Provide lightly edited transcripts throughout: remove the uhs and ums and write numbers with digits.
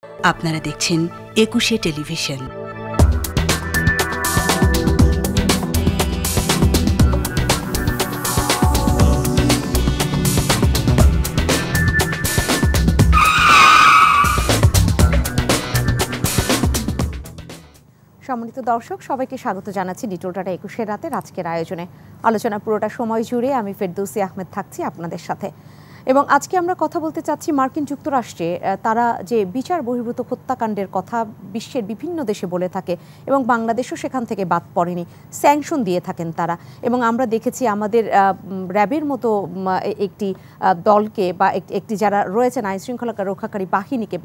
আপনারা দেখছেন একুশে টেলিভিশন। সম্মানিত দর্শক, সবাইকে স্বাগত জানাচ্ছি ডিটোল টাটা 21 রাতের আজকের আয়োজনে। আলোচনা পুরোটা সময় জুড়ে আমি ফেরদৌসী আহমেদ থাকছি আপনাদের সাথে। এবং আজকে আমরা কথা বলতে চাচ্ছি মার্কিন যুক্তরাষ্ট্রে তারা যে বিচার বহির্ভূত হত্যাকাণ্ডের কথা বিশ্বের বিভিন্ন দেশে বলে থাকে এবং বাংলাদেশও সেখান থেকে বাদ পড়েনি, স্যাংশন দিয়ে থাকেন তারা। এবং আমরা দেখেছি আমাদের র্যাবের মতো একটি দলকে বা একটি যারা রয়েছেন আইন শৃঙ্খলা রক্ষাকারী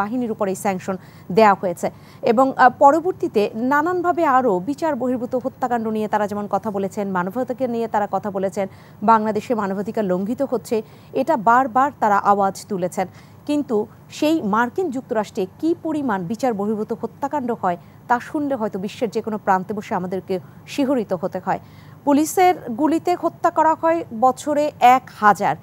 বাহিনীর উপর এই স্যাংশন দেওয়া হয়েছে। এবং পরবর্তীতে নানানভাবে আরও বিচার বহির্ভূত হত্যাকাণ্ড নিয়ে তারা যেমন কথা বলেছেন, মানবাধিকার নিয়ে তারা কথা বলেছেন, বাংলাদেশে মানবাধিকার লঙ্ঘিত হচ্ছে, এটা বারবার তারা আওয়াজ তুলেছেন। কিন্তু সেই মার্কিন যুক্তরাষ্ট্রে কি পরিমাণ বিচার বহির্ভূত হত্যাকাণ্ড হয় তা শুনলে হয়তো বিশ্বের যে কোনো প্রান্তে বসে আমাদেরকে শিহরিত হতে হয়। পুলিশের গুলিতে হত্যা করা হয় বছরে 1000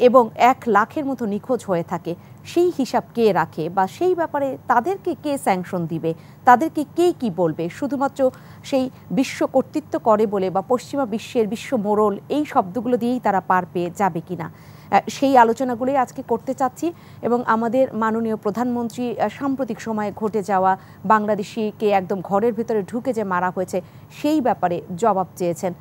এবং 1 লাখের মতো নিখোঁজ হয়ে থাকে। সেই হিসাব কে রাখে বা সেই ব্যাপারে তাদেরকে কে স্যাংশন দিবে, তাদেরকে কে কি বলবে? শুধুমাত্র সেই বিশ্ব কর্তৃত্ব করে বলে বা পশ্চিমা বিশ্বের বিশ্ব মোড়ল এই শব্দগুলো দিয়েই তারা পার পেয়ে যাবে কিনা, সেই আলোচনাগুলোই আজকে করতে চাচ্ছি। এবং আমাদের মাননীয় প্রধানমন্ত্রী সাম্প্রতিক সময়ে ঘটে যাওয়া বাংলাদেশিকে একদম ঘরের ভেতরে ঢুকে যে মারা হয়েছে সেই ব্যাপারে জবাব চেয়েছেন।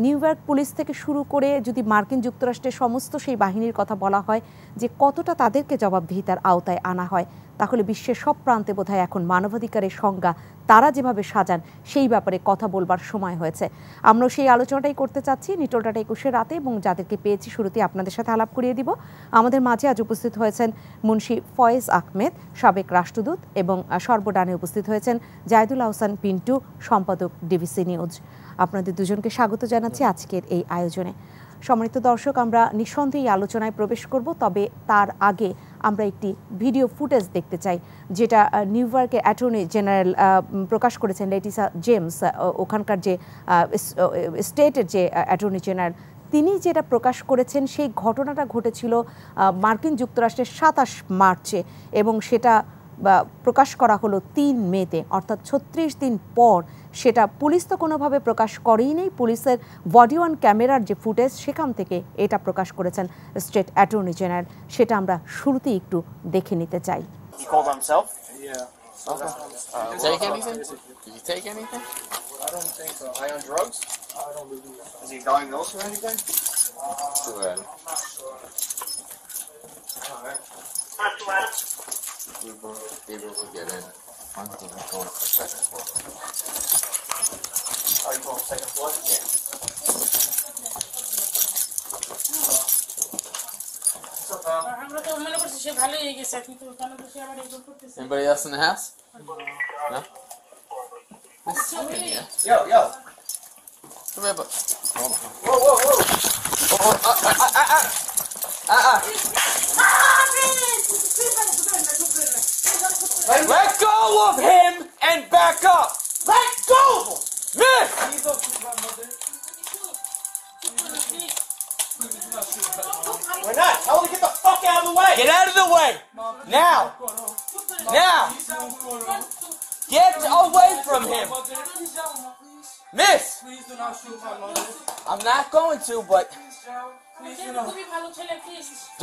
নিউ ইয়র্ক পুলিশ থেকে শুরু করে যদি মার্কিন যুক্তরাষ্ট্রের সমস্ত সেই বাহিনীর কথা বলা হয় যে কতটা তাদেরকে জবাবদিহিতার আওতায় আনা হয়, তাহলে বিশ্বের সব প্রান্তে বোধহয় এখন মানবাধিকারের সংজ্ঞা তারা যেভাবে সাজান সেই ব্যাপারে কথা বলবার সময় হয়েছে। আমরা সেই আলোচনাটাই করতে চাচ্ছি ডিটোল টাটা 21 রাতে। এবং যাদেরকে পেয়েছি শুরুতেই আপনাদের সাথে আলাপ করিয়ে দিব। আমাদের মাঝে আজ উপস্থিত হয়েছেন মুন্সি ফয়েজ আহমেদ, সাবেক রাষ্ট্রদূত, এবং সর্বডানে উপস্থিত হয়েছেন জাহিদুল আহসান পিন্টু, সম্পাদক ডিবিসি নিউজ। আপনাদের দুজনকে স্বাগত জানাচ্ছি আজকের এই আয়োজনে। সম্মানিত দর্শক, আমরা নিঃসন্দেহে এই আলোচনায় প্রবেশ করব, তবে তার আগে আমরা একটি ভিডিও ফুটেজ দেখতে চাই যেটা নিউ ইয়র্কের অ্যাটর্নি জেনারেল প্রকাশ করেছেন, লেটিসা জেমস, ওখানকার যে স্টেটের যে অ্যাটর্নি জেনারেল, তিনি যেটা প্রকাশ করেছেন সেই ঘটনাটা ঘটেছিল মার্কিন যুক্তরাষ্ট্রের 27 মার্চে এবং সেটা প্রকাশ করা হলো 3 মেতে, অর্থাৎ 36 দিন পর। সেটা পুলিশ তো কোনোভাবে প্রকাশ করেই নেই, পুলিশের বডি ওয়ান ক্যামেরার যে ফুটেজ সেখান থেকে এটা প্রকাশ করেছেন স্টেট অ্যাটর্নি জেনারেল। সেটা আমরা শুরুতেই একটু দেখে নিতে চাই। We were able to get in. I'm going to go to the second floor. Are you going to the second floor? Yeah. Anybody else in the house? No? Yo. Come here, but hold on. Let go of him and back up. Let go of him. Miss! We're not. Tell him to get the fuck out of the way. Get out of the way. Now. Get away from him. Miss! Please do not shoot my mother. I'm not going to, but...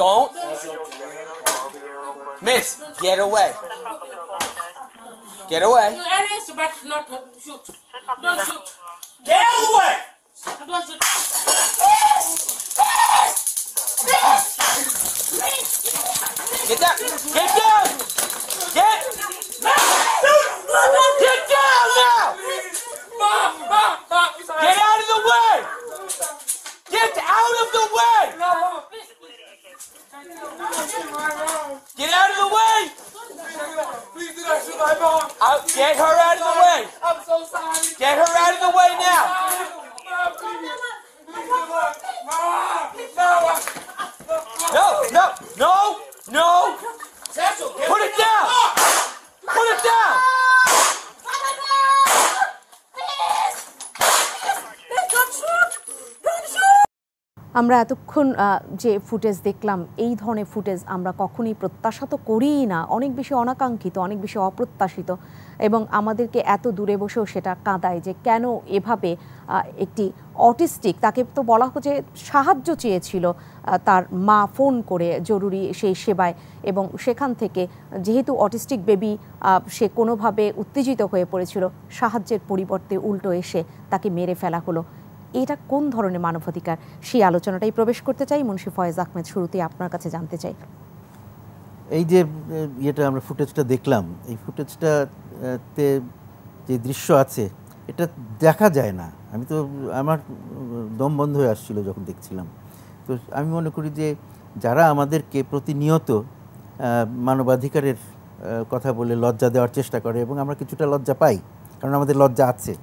Don't. Miss, get away. Get away. Don't shoot. Get away! Don't shoot. Get down. Get down. Get down now. Get out of the way. Get out of the way. Get out of the way. Please do not shoot my mom. Get her out of the way. I'm so sorry. Get her out of the way now. No. Put it down. Put it down. আমরা এতক্ষণ যে footage দেখলাম, এই ধরনের footage আমরা কখনোই প্রত্যাশা তো করিই না, অনেক বেশি অনাকাঙ্ক্ষিত, অনেক বেশি অপ্রত্যাশিত, এবং আমাদেরকে এত দূরে বসেও সেটা কাঁদায় যে কেন এভাবে একটি অটিস্টিক, তাকে তো বলা হচ্ছে সাহায্য চেয়েছিল তার মা ফোন করে জরুরি সেই সেবায়, এবং সেখান থেকে যেহেতু অটিস্টিক বেবি সে কোনোভাবে উত্তেজিত হয়ে পড়েছিল, সাহায্যের পরিবর্তে উল্টো এসে তাকে মেরে ফেলা হলো। এটা কোন ধরনের মানবাধিকার, সেই আলোচনাটাই প্রবেশ করতে চাই। মুন্সি ফয়েজ আহমেদ, শুরুতেই আপনার কাছে জানতে চাই, এই যে এটা আমরা ফুটেজটা দেখলাম, এই ফুটেজটাতে যে দৃশ্য আছে এটা দেখা যায় না। আমি তো আমার দম বন্ধ হয়ে আসছিল যখন দেখছিলাম। তো আমি মনে করি যে যারা আমাদেরকে প্রতিনিয়ত মানবাধিকারের কথা বলে লজ্জা দেওয়ার চেষ্টা করে, এবং আমরা কিছুটা লজ্জা পাই কারণ আমাদের লজ্জা আছে,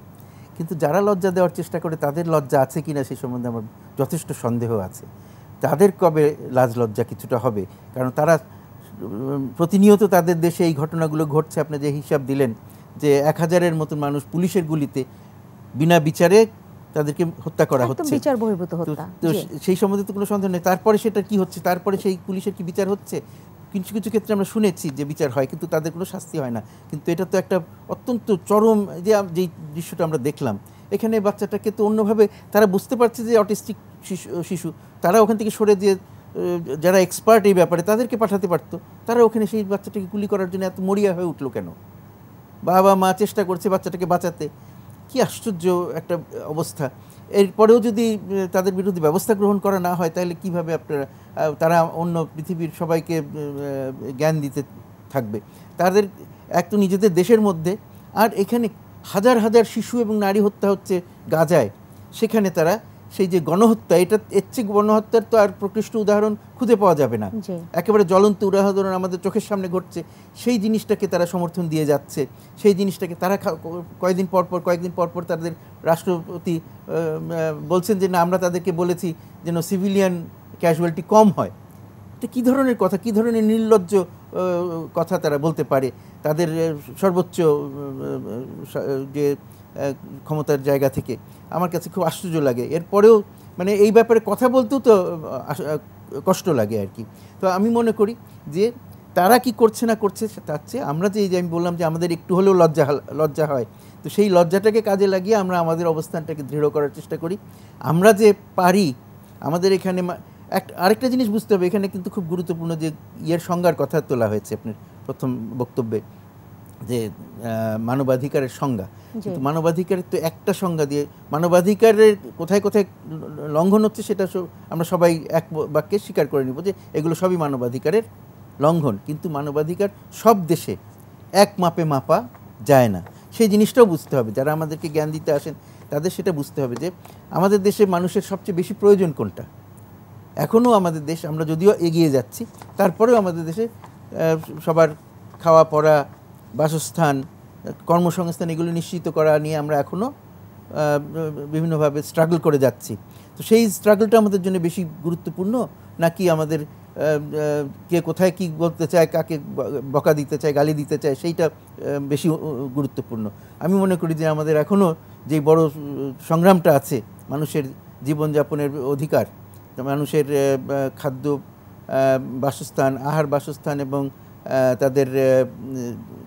কিন্তু যারা লজ্জা দেওয়ার চেষ্টা করে তাদের লজ্জা আছে কিনা সেই সম্বন্ধে আমার যথেষ্ট সন্দেহ আছে। তাদের কবে লাজ লজ্জা কিছুটা হবে, কারণ তারা প্রতিনিয়ত তাদের দেশে এই ঘটনাগুলো ঘটছে। আপনি যে হিসাব দিলেন যে 1000-এর মতন মানুষ পুলিশের গুলিতে বিনা বিচারে তাদেরকে হত্যা করা হচ্ছে, বিচার বহির্ভূত হত্যা, তো সেই সম্বন্ধে তো কোনো সন্দেহ নেই। তারপরে সেটা কি হচ্ছে, তারপরে সেই পুলিশের কি বিচার হচ্ছে? কিছু কিছু ক্ষেত্রে আমরা শুনেছি যে বিচার হয়, কিন্তু তাদের কোনো শাস্তি হয় না। কিন্তু এটা তো একটা অত্যন্ত চরম, যেই দৃশ্যটা আমরা দেখলাম, এখানে বাচ্চাটাকে তো অন্যভাবে তারা বুঝতে পারছে যে অটিস্টিক শিশু, তারা ওখান থেকে সরে দিয়ে যারা এক্সপার্ট এই ব্যাপারে তাদেরকে পাঠাতে পারতো। তারা ওখানে সেই বাচ্চাটাকে গুলি করার জন্য এত মরিয়া হয়ে উঠলো কেন? বাবা মা চেষ্টা করছে বাচ্চাটাকে বাঁচাতে, কি আশ্চর্য একটা অবস্থা। এরপরেও যদি তাদের বিরুদ্ধে ব্যবস্থা গ্রহণ করা না হয়, তাহলে কীভাবে তারা অন্য পৃথিবীর সবাইকে জ্ঞান দিতে থাকবে? তাদের এক তো নিজেদের দেশের মধ্যে, আর এখানে হাজার হাজার শিশু এবং নারী হত্যা হচ্ছে গাজায়, সেখানে তারা সেই যে গণহত্যা, এটা এর চেয়ে গণহত্যার তো আর প্রকৃষ্ট উদাহরণ খুঁজে পাওয়া যাবে না। একেবারে জ্বলন্ত উদাহরণ আমাদের চোখের সামনে ঘটছে, সেই জিনিসটাকে তারা সমর্থন দিয়ে যাচ্ছে। সেই জিনিসটাকে তারা কয়েকদিন পরপর তাদের রাষ্ট্রপতি বলছেন যে না, আমরা তাদেরকে বলেছি যেন সিভিলিয়ান ক্যাজুয়ালিটি কম হয়। এটা কী ধরনের কথা, কী ধরনের নির্লজ্জ কথা তারা বলতে পারে তাদের সর্বোচ্চ যে ক্ষমতার জায়গা থেকে? আমার কাছে খুব আশ্চর্য লাগে। এরপরেও মানে এই ব্যাপারে কথা বলতেও তো কষ্ট লাগে আর কি। তো আমি মনে করি যে তারা কি করছে না করছে তার চেয়ে আমরা যে আমি বললাম যে আমাদের একটু হলেও লজ্জা হয়, তো সেই লজ্জাটাকে কাজে লাগিয়ে আমরা আমাদের অবস্থানটাকে দৃঢ় করার চেষ্টা করি। আমরা যে পারি, আমাদের এখানে আরেকটা জিনিস বুঝতে হবে, এখানে কিন্তু খুব গুরুত্বপূর্ণ যে সংজ্ঞার কথা তোলা হয়েছে আপনার প্রথম বক্তব্যে, যে মানবাধিকারের সংজ্ঞা। কিন্তু মানবাধিকারের তো একটা সংজ্ঞা দিয়ে মানবাধিকারের কোথায় কোথায় লঙ্ঘন হচ্ছে সেটা আমরা সবাই এক বাক্যে স্বীকার করে নিব যে এগুলো সবই মানবাধিকারের লঙ্ঘন। কিন্তু মানবাধিকার সব দেশে এক মাপে মাপা যায় না, সেই জিনিসটাও বুঝতে হবে। যারা আমাদেরকে জ্ঞান দিতে আসেন তাদের সেটা বুঝতে হবে যে আমাদের দেশে মানুষের সবচেয়ে বেশি প্রয়োজন কোনটা। এখনও আমাদের দেশ, আমরা যদিও এগিয়ে যাচ্ছি, তারপরেও আমাদের দেশে সবার খাওয়া পড়া, বাসস্থান, কর্মসংস্থান এগুলো নিশ্চিত করা নিয়ে আমরা এখনও বিভিন্নভাবে স্ট্রাগল করে যাচ্ছি। তো সেই স্ট্রাগলটা আমাদের জন্য বেশি গুরুত্বপূর্ণ নাকি আমাদের কে কোথায় কি বলতে চায়, কাকে বকা দিতে চায়, গালি দিতে চায়, সেইটা বেশি গুরুত্বপূর্ণ? আমি মনে করি যে আমাদের এখনও যে বড় সংগ্রামটা আছে, মানুষের জীবনযাপনের অধিকার, মানুষের খাদ্য, বাসস্থান, আহার বাসস্থান এবং তাদের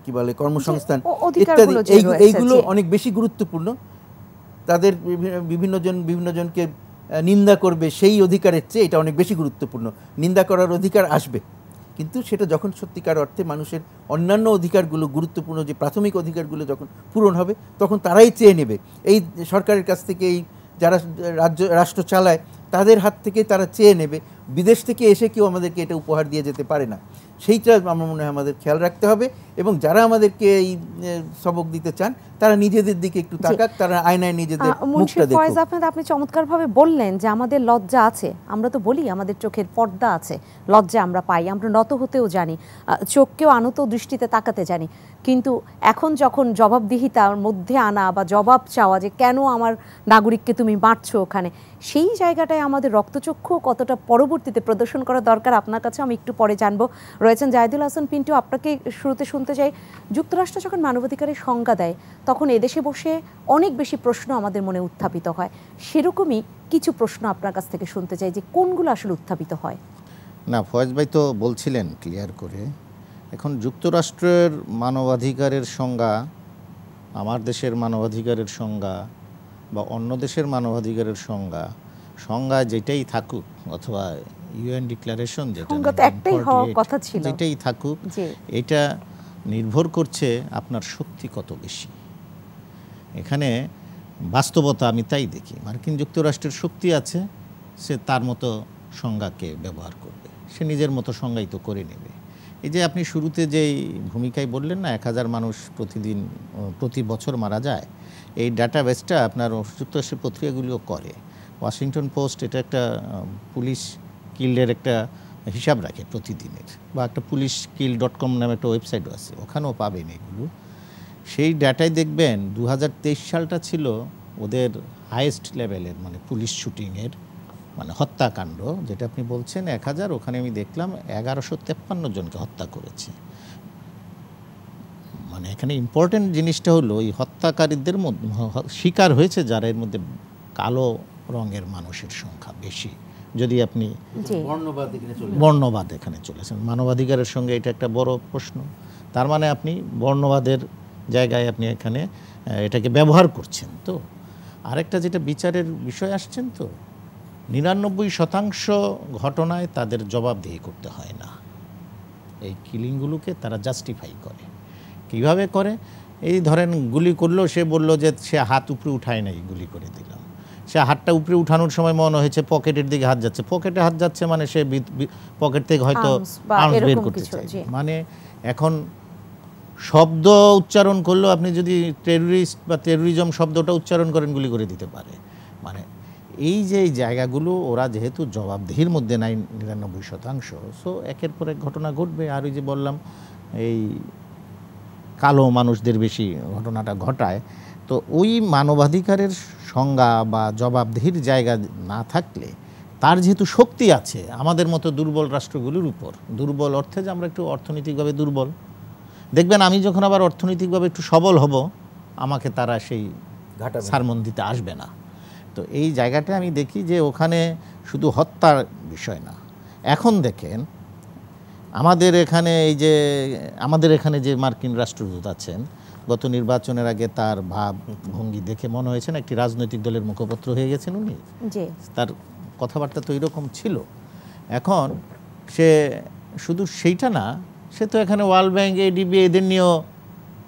কি বলে কর্মসংস্থান ইত্যাদি, এইগুলো অনেক বেশি গুরুত্বপূর্ণ। তাদের বিভিন্নজনকে নিন্দা করবে সেই অধিকারের চেয়ে এটা অনেক বেশি গুরুত্বপূর্ণ। নিন্দা করার অধিকার আসবে, কিন্তু সেটা যখন সত্যিকার অর্থে মানুষের অন্যান্য অধিকারগুলো, গুরুত্বপূর্ণ যে প্রাথমিক অধিকারগুলো যখন পূরণ হবে, তখন তারাই চেয়ে নেবে। এই সরকারের কাছ থেকে, এই যারা রাষ্ট্র চালায় তাদের হাত থেকে তারা চেয়ে নেবে। বিদেশ থেকে এসে কেউ আমাদেরকে এটা উপহার দিয়ে যেতে পারে না। সেইটা আমার মনে হয় আমাদের খেয়াল রাখতে হবে, এবং যারা আমাদেরকে এই সবক দিতে চান তারা নিজেদের দিকে একটু তাকাক, তারা আয়নায় নিজেদের মুখটা দেখুক। ফয়েজ আহমেদ, আপনি চমৎকারভাবে বললেন যে আমাদের লজ্জা আছে। আমরা তো বলি আমাদের চোখের পর্দা আছে, লজ্জা আমরা পাই, আমরা নত হতেও জানি, চোখকেও আনত দৃষ্টিতে তাকাতে জানি। কিন্তু এখন যখন জবাবদিহিতার মধ্যে আনা বা জবাব চাওয়া যে কেন আমার নাগরিককে তুমি মারছো ওখানে, সেই জায়গাটায় আমাদের রক্তচক্ষু কতটা পরবর্তীতে প্রদর্শন করা দরকার আপনার কাছে আমি একটু পরে জানবো। রয়েছেন জাহিদুল হাসান পিন্টু, আপনাকে শুরুতে শুনতে শুনতে চাই, যুক্তরাষ্ট্র যখন মানবাধিকারের সংজ্ঞা দেয় তখন এদেশে বসে অনেক বেশি প্রশ্ন আমাদের মনে উত্থাপিত হয়। সেরকমই কিছু প্রশ্ন আপনার কাছ থেকে শুনতে চাই যে কোনগুলো আসলে উত্থাপিত হয়। না, ফয়েজ ভাই তো বলছিলেন ক্লিয়ার করে। এখন যুক্তরাষ্ট্রের মানবাধিকারের সংজ্ঞা, আমার দেশের মানবাধিকারের সংজ্ঞা বা অন্য দেশের মানবাধিকারের সংজ্ঞা যেটাই থাকুক, অথবা ইউএন ডিক্লারেশন যেটাই থাকুক, এটা নির্ভর করছে আপনার শক্তি কত বেশি। এখানে বাস্তবতা আমি তাই দেখি, মার্কিন যুক্তরাষ্ট্রের শক্তি আছে, সে তার মতো সংজ্ঞাকে ব্যবহার করবে, সে নিজের মতো সংজ্ঞায়িত করে নেবে। এই যে আপনি শুরুতে যেই ভূমিকায় বললেন না 1000 মানুষ প্রতি বছর মারা যায়, এই ডাটাবেসটা আপনার যুক্তরাষ্ট্রের পত্রিকাগুলিও করে। ওয়াশিংটন পোস্ট এটা একটা পুলিশ কিল্ডের একটা হিসাব রাখে প্রতিদিনের, বা একটা pulicekill.com নামে একটা ওয়েবসাইটও আছে, ওখানেও পাবেন এগুলো। সেই ডাটায় দেখবেন 2023 সালটা ছিল ওদের হাইয়েস্ট লেভেলের, মানে পুলিশ শুটিংয়ের, মানে হত্যাকাণ্ড যেটা আপনি বলছেন 1000, ওখানে আমি দেখলাম 1153 জনকে হত্যা করেছে। মানে এখানে ইম্পর্টেন্ট জিনিসটা হলো এই হত্যাকারীদের মধ্যে শিকার হয়েছে যারা, এর মধ্যে কালো রঙের মানুষের সংখ্যা বেশি। যদি আপনি বর্ণবাদ এখানে চলেছেন, মানবাধিকারের সঙ্গে এটা একটা বড় প্রশ্ন, তার মানে আপনি বর্ণবাদের জায়গায় আপনি এখানে এটাকে ব্যবহার করছেন। তো আরেকটা যেটা বিচারের বিষয় আসছেন, তো 99% ঘটনায় তাদের জবাবদিহি করতে হয় না। এই কিলিংগুলোকে তারা জাস্টিফাই করে। কিভাবে করে? এই ধরেন গুলি করলো, সে বলল যে সে হাত উপরে উঠায় নাই, গুলি করে দিলাম। সে হাতটা উপরে উঠানোর সময় মনে হয়েছে পকেটের দিকে হাত যাচ্ছে, পকেটে হাত যাচ্ছে মানে সে পকেট থেকে হয়তো আর্মস বের করতে চায়। মানে এখন শব্দ উচ্চারণ করলেও আপনি যদি টেররিস্ট বা টেররিজম শব্দটা উচ্চারণ করেন, গুলি করে দিতে পারে। মানে এই যে এই জায়গাগুলো ওরা যেহেতু জবাবদিহির মধ্যে নাই 99%, সো একের পর এক ঘটনা ঘটবে। আর ওই যে বললাম এই কালো মানুষদের বেশি ঘটনাটা ঘটায়। তো ওই মানবাধিকারের সংজ্ঞা বা জবাবদিহির জায়গা না থাকলে, তার যেহেতু শক্তি আছে আমাদের মতো দুর্বল রাষ্ট্রগুলোর উপর, দুর্বল অর্থে যে আমরা একটু অর্থনৈতিকভাবে দুর্বল, দেখবেন আমি যখন আবার অর্থনৈতিকভাবে একটু সবল হব, আমাকে তারা সেই সারমন দিতে আসবে না। তো এই জায়গাটা আমি দেখি যে ওখানে শুধু হত্যার বিষয় না। এখন দেখেন আমাদের এখানে যে মার্কিন রাষ্ট্রদূত আছেন, গত নির্বাচনের আগে তার ভাব ভঙ্গি দেখে মনে হয়েছে না একটি রাজনৈতিক দলের মুখপত্র হয়ে গেছেন উনি। তার কথাবার্তা তো এরকম ছিল। এখন সে শুধু সেইটা না, সে তো এখানে ওয়ার্ল্ড ব্যাংক, এডিবি এদের নিয়েও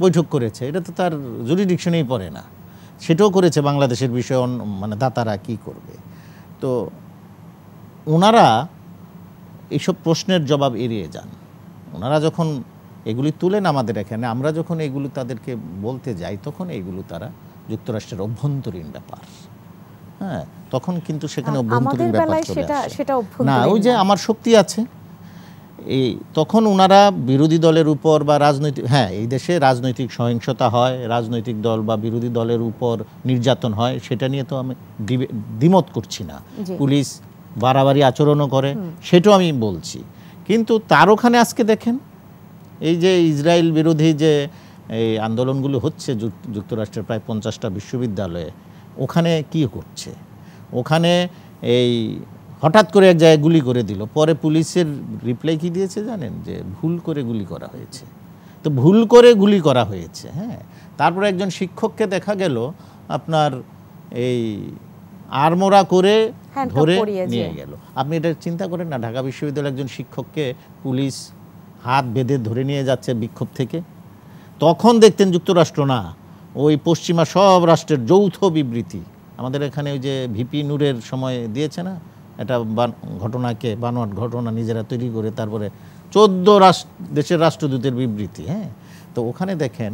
বৈঠক করেছে। এটা তো তার জুরিডিকশনেই পড়ে না, সেটাও করেছে বাংলাদেশের বিষয়ে, মানে দাতারা কি করবে। তো ওনারা এইসব প্রশ্নের জবাব এড়িয়ে যান। ওনারা যখন এগুলি তুলেন আমাদের এখানে, আমরা যখন এগুলো তাদেরকে বলতে যাই, তখন এইগুলো তারা যুক্তরাষ্ট্রের অভ্যন্তরীণ ব্যাপার। হ্যাঁ, তখন কিন্তু সেখানে অভ্যন্তরীণ ব্যাপার চলে আসে না। ওই যে আমার শক্তি আছে, এই তখন ওনারা বিরোধী দলের উপর বা রাজনৈতিক, হ্যাঁ এই দেশে রাজনৈতিক সহিংসতা হয়, রাজনৈতিক দল বা বিরোধী দলের উপর নির্যাতন হয়, সেটা নিয়ে তো আমি দ্বিমত করছি না। পুলিশ বাড়াবাড়ি আচরণও করে, সেটাও আমি বলছি। কিন্তু তার ওখানে আজকে দেখেন এই যে ইসরায়েল বিরোধী যে এই আন্দোলনগুলো হচ্ছে যুক্তরাষ্ট্রের প্রায় 50টা বিশ্ববিদ্যালয়ে, ওখানে কি করছে? ওখানে এই হঠাৎ করে এক জায়গায় গুলি করে দিল, পরে পুলিশের রিপ্লাই কি দিয়েছে জানেন? যে ভুল করে গুলি করা হয়েছে। তো ভুল করে গুলি করা হয়েছে, হ্যাঁ। তারপরে একজন শিক্ষককে দেখা গেল আপনার এই আড়মোড়া করে ধরে নিয়ে গেল। আপনি এটা চিন্তা করেন না, ঢাকা বিশ্ববিদ্যালয়ের একজন শিক্ষককে পুলিশ হাত বেঁধে ধরে নিয়ে যাচ্ছে বিক্ষোভ থেকে। তখন দেখতেন যুক্তরাষ্ট্র না, ওই পশ্চিমা সব রাষ্ট্রের যৌথ বিবৃতি। আমাদের এখানে ওই যে ভিপি নূরের সময় দিয়েছে না, এটা ঘটনাকে বানোয়াট ঘটনা নিজেরা তৈরি করে তারপরে 14 দেশের রাষ্ট্রদূতের বিবৃতি। হ্যাঁ, তো ওখানে দেখেন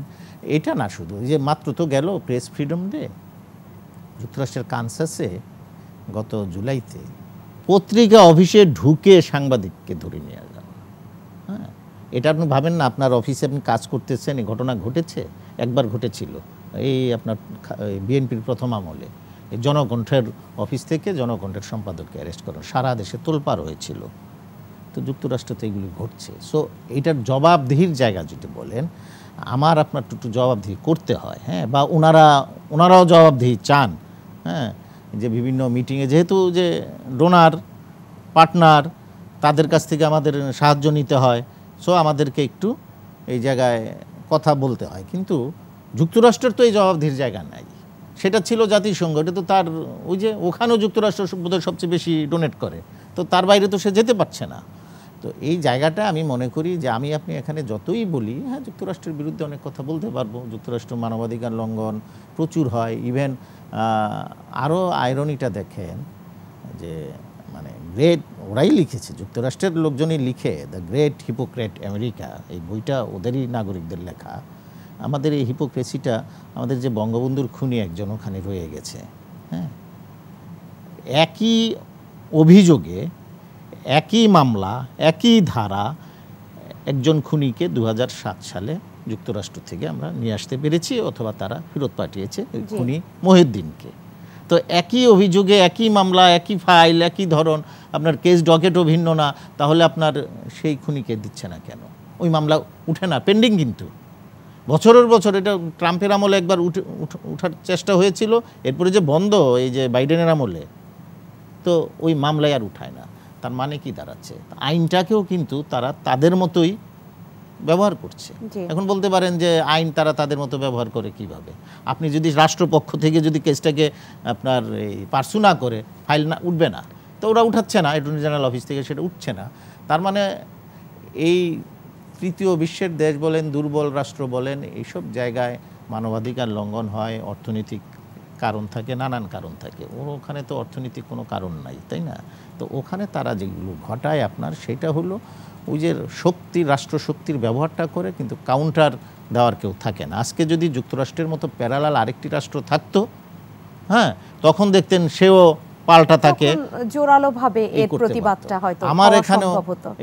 এটা না শুধু যে মাত্র তো গেল প্রেস ফ্রিডম ডে, যুক্তরাষ্ট্রের কানসাসে গত জুলাইতে পত্রিকা অফিসে ঢুকে সাংবাদিককে ধরে নিয়ে যান। হ্যাঁ, এটা আপনি ভাবেন না আপনার অফিসে আপনি কাজ করতেছেন, এই ঘটনা ঘটেছে, একবার ঘটেছিল এই আপনার বিএনপির প্রথম আমলে। জনকণ্ঠের অফিস থেকে জনকণ্ঠের সম্পাদককে অ্যারেস্ট করেন, সারা দেশে তোলপাড় হয়েছিল। তো যুক্তরাষ্ট্রতে এগুলি ঘটছে। সো এইটার জবাবদিহির জায়গা যেটা বলেন, আমার আপনার একটু জবাবদিহি করতে হয়, হ্যাঁ, বা ওনারাও জবাবদিহি চান, হ্যাঁ, যে বিভিন্ন মিটিংয়ে যেহেতু যে ডোনার পার্টনার তাদের কাছ থেকে আমাদের সাহায্য নিতে হয়, সো আমাদেরকে একটু এই জায়গায় কথা বলতে হয়। কিন্তু যুক্তরাষ্ট্রের তো এই জবাবদিহির জায়গা নাই, সেটা ছিল জাতিসংঘ, এটা তো তার ওই যে ওখানেও যুক্তরাষ্ট্র বোধহয় সবচেয়ে বেশি ডোনেট করে, তো তার বাইরে তো সে যেতে পারছে না। তো এই জায়গাটা আমি মনে করি যে আপনি এখানে যতই বলি, হ্যাঁ, যুক্তরাষ্ট্রের বিরুদ্ধে অনেক কথা বলতে পারবো, যুক্তরাষ্ট্র মানবাধিকার লঙ্ঘন প্রচুর হয়। ইভেন আরও আয়রনিটা দেখেন যে মানে ওরাই লিখেছে, যুক্তরাষ্ট্রের লোকজনই লিখে দ্য গ্রেট হিপোক্রেট আমেরিকা, এই বইটা ওদেরই নাগরিকদের লেখা। আমাদের এই হিপোক্রেসিটা, আমাদের যে বঙ্গবন্ধুর খুনি একজন ওখানে রয়ে গেছে, হ্যাঁ, একই অভিযোগে একই মামলা একই ধারা একজন খুনিকে 2007 সালে যুক্তরাষ্ট্র থেকে আমরা নিয়ে আসতে পেরেছি, অথবা তারা ফেরত পাঠিয়েছে খুনি মহিউদ্দিনকে। তো একই অভিযোগে একই মামলা একই ফাইল একই ধরন, আপনার কেস ডকেটও ভিন্ন না, তাহলে আপনার সেই খুনিকে দিচ্ছে না কেন? ওই মামলা উঠে না, পেন্ডিং, কিন্তু বছরের বছর। এটা ট্রাম্পের আমলে একবার উঠার চেষ্টা হয়েছিল, এরপরে যে বন্ধ এই যে বাইডেনের আমলে, তো ওই মামলায় আর উঠায় না। তার মানে কি দাঁড়াচ্ছে? আইনটাকেও কিন্তু তারা তাদের মতোই ব্যবহার করছে। এখন বলতে পারেন যে আইন তারা তাদের মতো ব্যবহার করে কিভাবে? আপনি যদি রাষ্ট্রপক্ষ থেকে যদি কেসটাকে আপনার এই পার্সু না করে ফাইল না উঠবে না, তো ওরা উঠাচ্ছে না, অ্যাটর্নি জেনারেল অফিস থেকে সেটা উঠছে না। তার মানে এই তৃতীয় বিশ্বের দেশ বলেন, দুর্বল রাষ্ট্র বলেন, এইসব জায়গায় মানবাধিকার লঙ্ঘন হয়, অর্থনৈতিক কারণ থাকে, নানান কারণ থাকে। ওখানে তো অর্থনৈতিক কোনো কারণ নাই, তাই না? তো ওখানে তারা যেগুলো ঘটায় আপনার, সেটা হলো ওই যে রাষ্ট্রশক্তির ব্যবহারটা করে, কিন্তু কাউন্টার দেওয়ার কেউ থাকে না। আজকে যদি যুক্তরাষ্ট্রের মতো প্যারালাল আরেকটি রাষ্ট্র থাকতো, হ্যাঁ, তখন দেখতেন সেও পাল্টা থাকে, জোরালোভাবে এর প্রতিবাদটা হয়তো আমার এখানেও